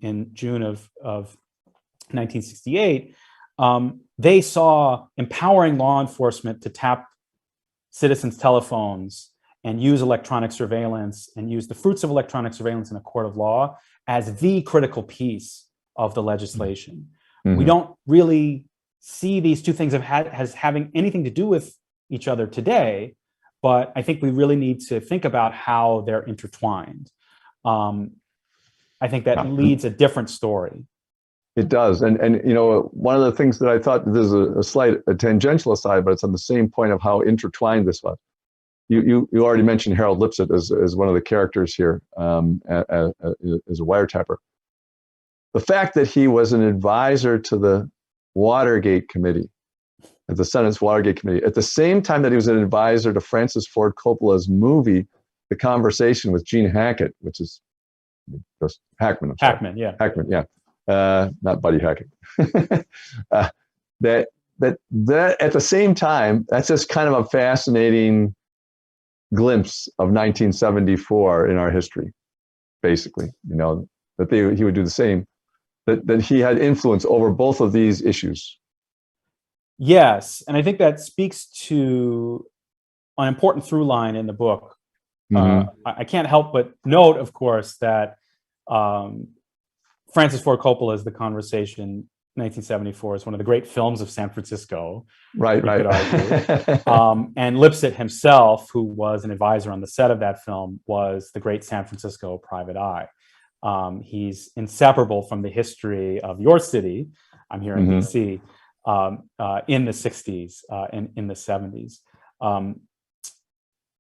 in June of 1968, they saw empowering law enforcement to tap citizens' telephones and use electronic surveillance and use the fruits of electronic surveillance in a court of law as the critical piece of the legislation. We don't really see these two things as having anything to do with each other today, but I think we really need to think about how they're intertwined. I think that leads a different story. It does. And one of the things that I thought, there's a tangential aside, but it's on the same point of how intertwined this was. You already mentioned Harold Lipset as one of the characters here, as a wiretapper. The fact that he was an advisor to the Watergate Committee, at the Senate's Watergate Committee, at the same time that he was an advisor to Francis Ford Coppola's movie, The Conversation with Gene Hackett, which is just Hackman. Hackman, yeah. Not Buddy Hackett. that at the same time, that's just kind of a fascinating glimpse of 1974 in our history, basically. That he would do the same. That he had influence over both of these issues. Yes, and I think that speaks to an important through line in the book. I can't help but note, of course, that Francis Ford Coppola's The Conversation, 1974, is one of the great films of San Francisco. Right. Could argue. And Lipset himself, who was an advisor on the set of that film, was the great San Francisco private eye. He's inseparable from the history of your city. I'm here in DC in the 60s and in the 70s.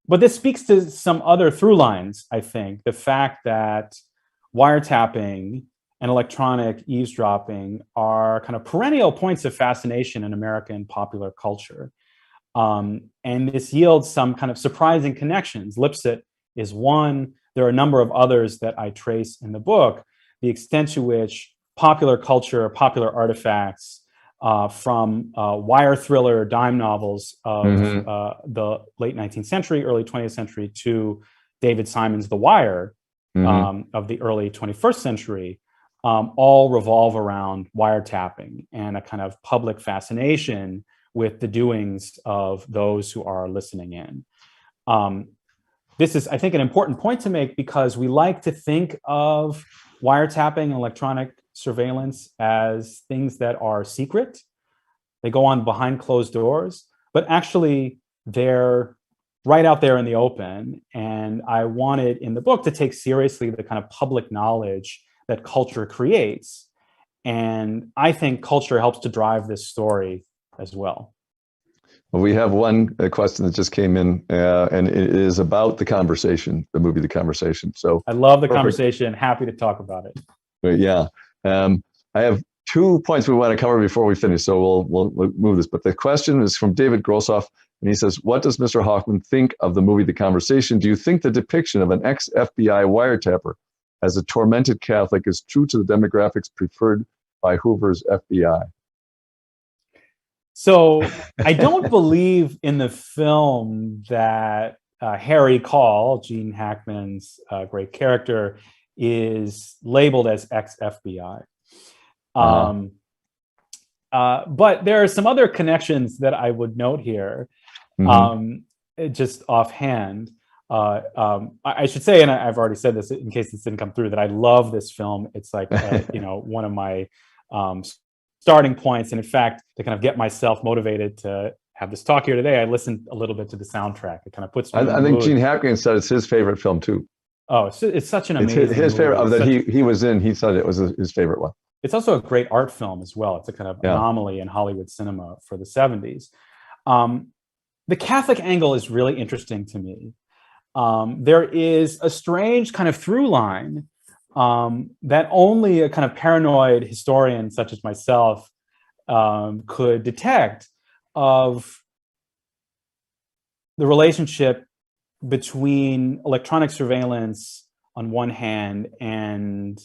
But this speaks to some other through lines, I think. The fact that wiretapping and electronic eavesdropping are kind of perennial points of fascination in American popular culture. And this yields some kind of surprising connections. Lipset is one. There are a number of others that I trace in the book, the extent to which popular culture, popular artifacts from wire thriller dime novels of the late 19th century, early 20th century to David Simon's The Wire of the early 21st century, all revolve around wiretapping and a kind of public fascination with the doings of those who are listening in. This is, I think, an important point to make because we like to think of wiretapping and electronic surveillance as things that are secret. They go on behind closed doors, but actually they're right out there in the open. And I wanted in the book to take seriously the kind of public knowledge that culture creates. And I think culture helps to drive this story as well. Well, we have one question that just came in, and it is about The Conversation, the movie The Conversation. So I love The Conversation. Happy to talk about it. But yeah, I have 2 points we want to cover before we finish, so we'll move this. But the question is from David Grossoff, and he says, "What does Mr. Hoffman think of the movie The Conversation? Do you think the depiction of an ex-FBI wiretapper as a tormented Catholic is true to the demographics preferred by Hoover's FBI?" So I don't believe in the film that Harry Call, Gene Hackman's great character, is labeled as ex-FBI. But there are some other connections that I would note here, just offhand. I should say, and I've already said this in case this didn't come through, that I love this film. It's like, one of my starting points. And in fact, to kind of get myself motivated to have this talk here today, I listened a little bit to the soundtrack. It kind of puts me in the I think mood. Gene Hackman said it's his favorite film too. Oh, it's such an amazing It's his favorite movie. that he was in. He said it was his favorite one. It's also a great art film as well. It's a kind of anomaly in Hollywood cinema for the 70s. The Catholic angle is really interesting to me. There is a strange kind of through line that only a kind of paranoid historian such as myself could detect of the relationship between electronic surveillance on one hand and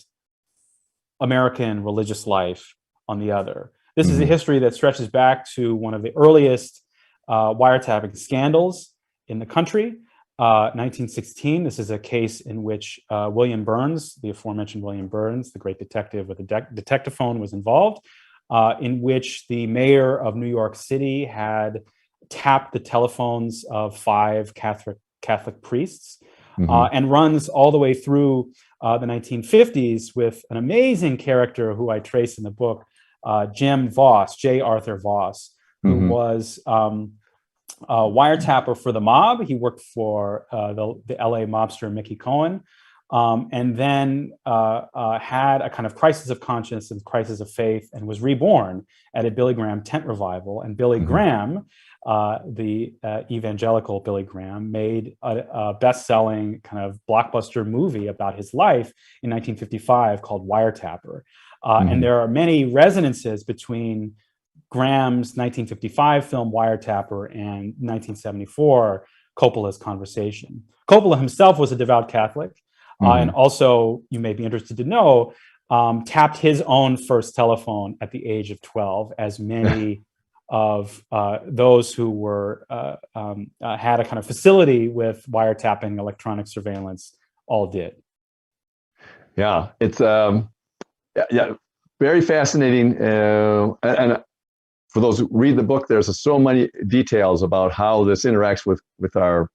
American religious life on the other. This is a history that stretches back to one of the earliest wiretapping scandals in the country, 1916. This is a case in which William Burns, the aforementioned William Burns, the great detective with a detectaphone, was involved, in which the mayor of New York City had tapped the telephones of 5 Catholic priests, and runs all the way through the 1950s with an amazing character who I trace in the book, Jim Voss, J. Arthur Voss, who was a wiretapper for the mob. He worked for the LA mobster Mickey Cohen, and then had a kind of crisis of conscience and crisis of faith, and was reborn at a Billy Graham tent revival. And Billy Graham, the evangelical Billy Graham, made a best-selling kind of blockbuster movie about his life in 1955 called Wiretapper. And there are many resonances between Graham's 1955 film Wiretapper and 1974 Coppola's Conversation. Coppola himself was a devout Catholic, and also, you may be interested to know, tapped his own first telephone at the age of 12, as many of those who were had a kind of facility with wiretapping, electronic surveillance, all did. Yeah, it's very fascinating. And for those who read the book, there's so many details about how this interacts with our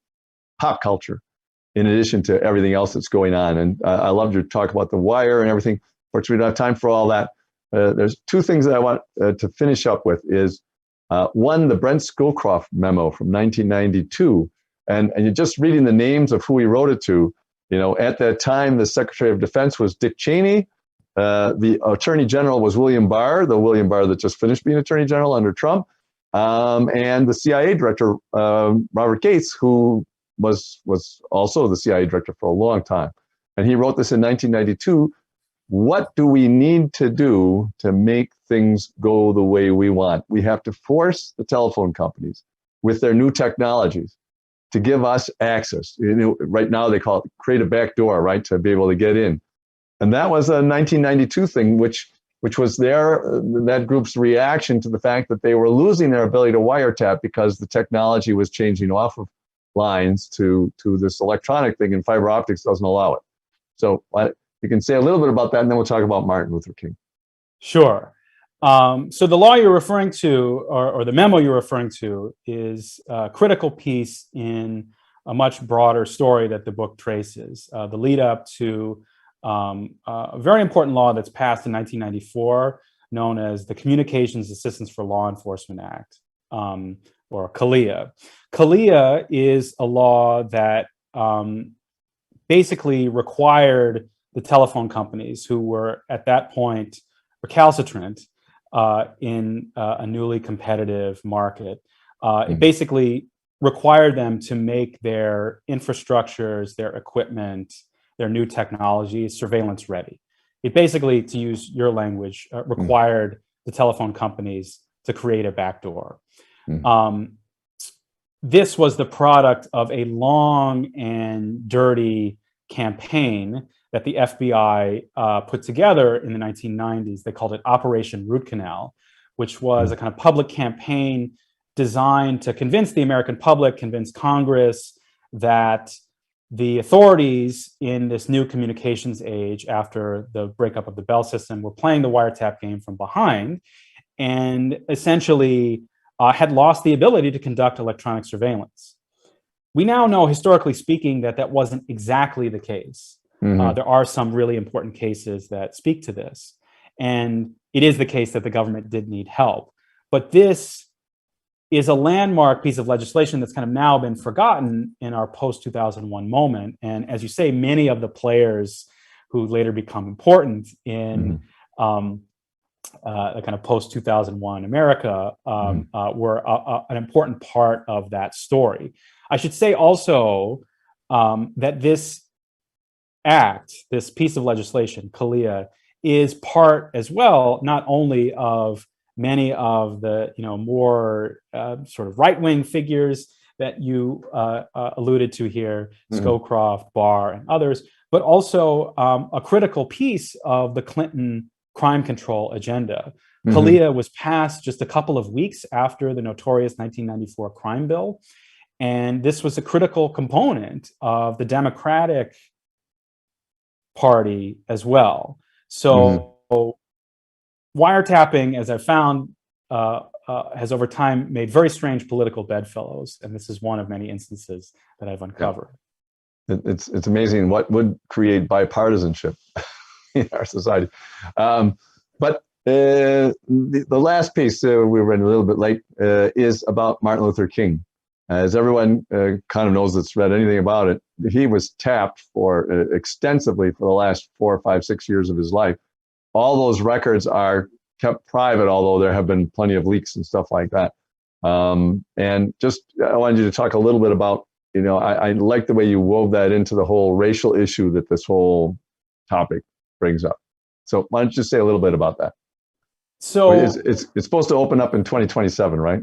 pop culture, in addition to everything else that's going on. And I loved your talk about the wire and everything. Fortunately, we don't have time for all that. There's two things that I want to finish up with is one, the Brent Scowcroft memo from 1992. And you're just reading the names of who he wrote it to. You know, at that time, the Secretary of Defense was Dick Cheney. The Attorney General was William Barr, the William Barr that just finished being Attorney General under Trump. And the CIA Director, Robert Gates, who was also the CIA Director for a long time. And he wrote this in 1992. What do we need to do to make things go the way we want? We have to force the telephone companies with their new technologies to give us access. You know, right now they call it create a back door, right, to be able to get in. And that was a 1992 thing, which was that group's reaction to the fact that they were losing their ability to wiretap because the technology was changing off of lines to this electronic thing, and fiber optics doesn't allow it. So you can say a little bit about that, and then we'll talk about Martin Luther King. Sure. So the law you're referring to, or the memo you're referring to, is a critical piece in a much broader story that the book traces. The lead up to a very important law that's passed in 1994, known as the Communications Assistance for Law Enforcement Act, or CALEA. CALEA is a law that basically required the telephone companies, who were at that point recalcitrant in a newly competitive market. It basically required them to make their infrastructures, their equipment, their new technology surveillance ready. It basically, to use your language, required the telephone companies to create a backdoor. This was the product of a long and dirty campaign that the FBI put together in the 1990s. They called it Operation Root Canal, which was a kind of public campaign designed to convince the American public, convince Congress, that the authorities in this new communications age after the breakup of the Bell system were playing the wiretap game from behind, and essentially had lost the ability to conduct electronic surveillance. We now know, historically speaking, that wasn't exactly the case. There are some really important cases that speak to this. And it is the case that the government did need help. But this is a landmark piece of legislation that's kind of now been forgotten in our post-2001 moment. And as you say, many of the players who later become important in the kind of post-2001 America were an important part of that story. I should say also that this act, this piece of legislation, CALEA, is part as well, not only of many of the more sort of right-wing figures that you alluded to here, Scowcroft, Barr, and others, but also a critical piece of the Clinton crime control agenda. CALEA was passed just a couple of weeks after the notorious 1994 crime bill, and this was a critical component of the Democratic Party as well. So wiretapping, as I've found, has over time made very strange political bedfellows, and this is one of many instances that I've uncovered. It's amazing what would create bipartisanship in our society. But the last piece, we were running a little bit late, is about Martin Luther King. As everyone kind of knows that's read anything about it, he was tapped for extensively for the last 4, 5, 6 years of his life. All those records are kept private, although there have been plenty of leaks and stuff like that. And just, I wanted you to talk a little bit about, I like the way you wove that into the whole racial issue that this whole topic brings up. So why don't you just say a little bit about that? So it's supposed to open up in 2027, right?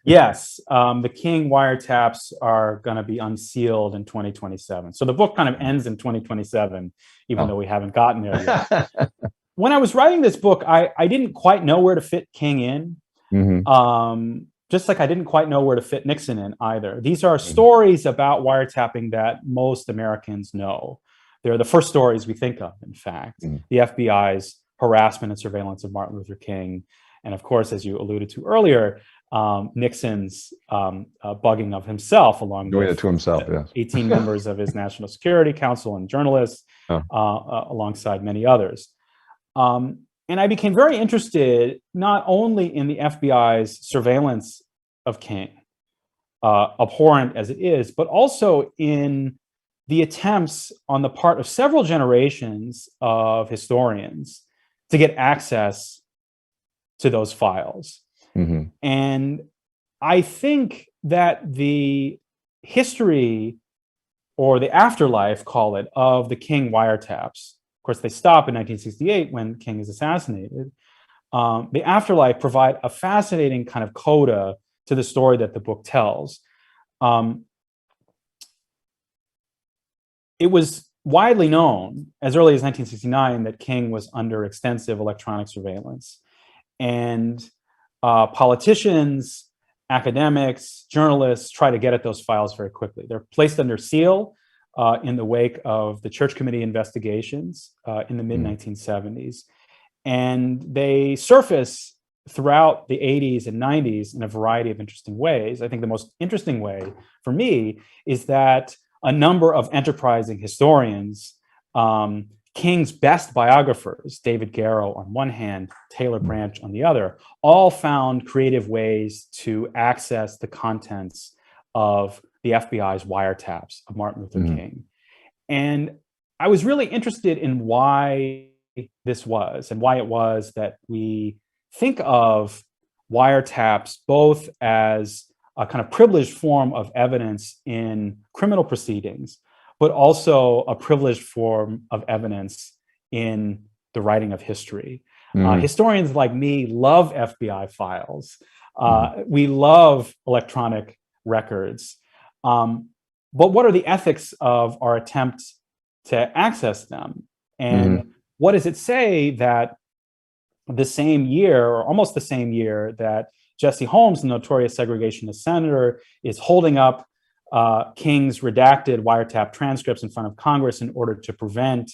Yes, the King wiretaps are going to be unsealed in 2027. So the book kind of ends in 2027, even though we haven't gotten there yet. When I was writing this book, I didn't quite know where to fit King in. Just like I didn't quite know where to fit Nixon in either. These are stories about wiretapping that most Americans know. They're the first stories we think of, in fact. The FBI's harassment and surveillance of Martin Luther King. And of course, as you alluded to earlier, Nixon's bugging of himself along doing with it to himself, yes. 18 members of his National Security Council and journalists, alongside many others. And I became very interested not only in the FBI's surveillance of King, abhorrent as it is, but also in the attempts on the part of several generations of historians to get access to those files. And I think that the history, or the afterlife, call it, of the King wiretaps, of course, they stop in 1968 when King is assassinated. The afterlife provide a fascinating kind of coda to the story that the book tells. It was widely known as early as 1969 that King was under extensive electronic surveillance. And politicians, academics, journalists try to get at those files very quickly. They're placed under seal in the wake of the Church Committee investigations in the mid-1970s. And they surface throughout the 80s and 90s in a variety of interesting ways. I think the most interesting way for me is that a number of enterprising historians, King's best biographers, David Garrow on one hand, Taylor Branch on the other, all found creative ways to access the contents of the FBI's wiretaps of Martin Luther King. And I was really interested in why this was, and why it was that we think of wiretaps both as a kind of privileged form of evidence in criminal proceedings, but also a privileged form of evidence in the writing of history. Historians like me love FBI files. We love electronic records. But what are the ethics of our attempt to access them? And what does it say that the same year, or almost the same year, that Jesse Holmes, the notorious segregationist senator, is holding up King's redacted wiretap transcripts in front of Congress in order to prevent,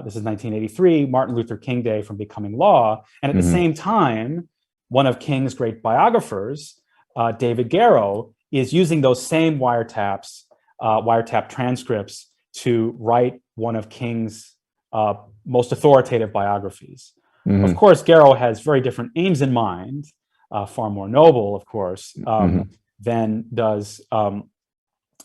this is 1983, Martin Luther King Day from becoming law. And at the same time, one of King's great biographers, David Garrow, is using those same wiretap transcripts to write one of King's most authoritative biographies. Of course, Garrow has very different aims in mind, far more noble, of course, than does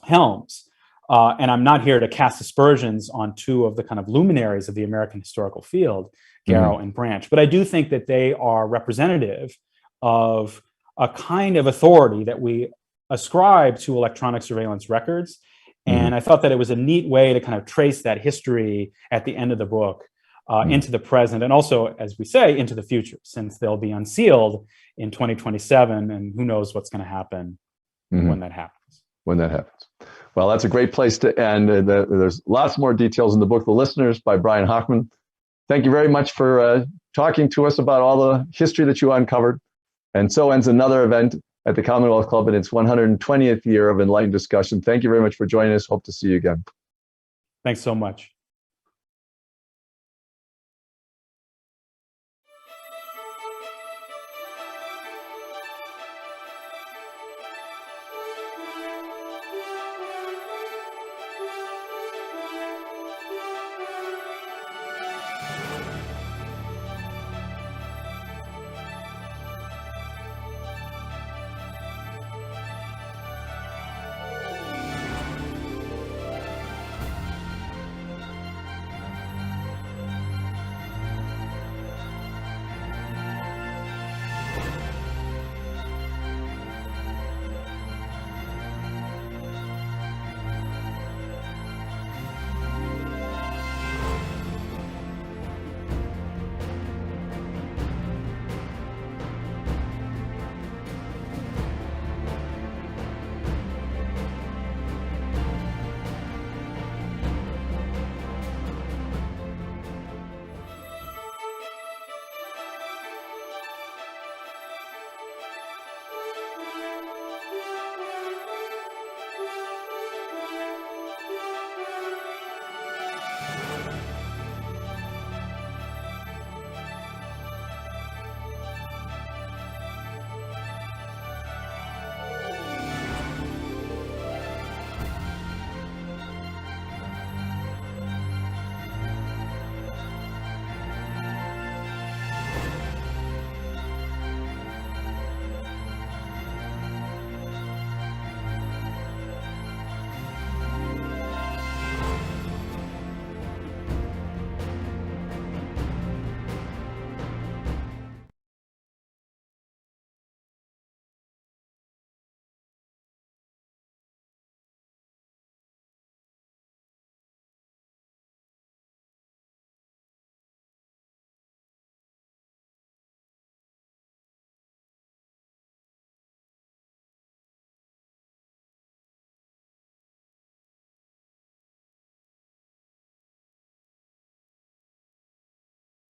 Helms. And I'm not here to cast aspersions on two of the kind of luminaries of the American historical field, Garrow and Branch, but I do think that they are representative of a kind of authority that we ascribe to electronic surveillance records. And I thought that it was a neat way to kind of trace that history at the end of the book into the present, and also, as we say, into the future, since they'll be unsealed in 2027, and who knows what's going to happen when that happens. Well, that's a great place to end. There's lots more details in the book, The Listeners by Brian Hochman. Thank you very much for talking to us about all the history that you uncovered. And so ends another event at the Commonwealth Club in its 120th year of enlightened discussion. Thank you very much for joining us. Hope to see you again. Thanks so much.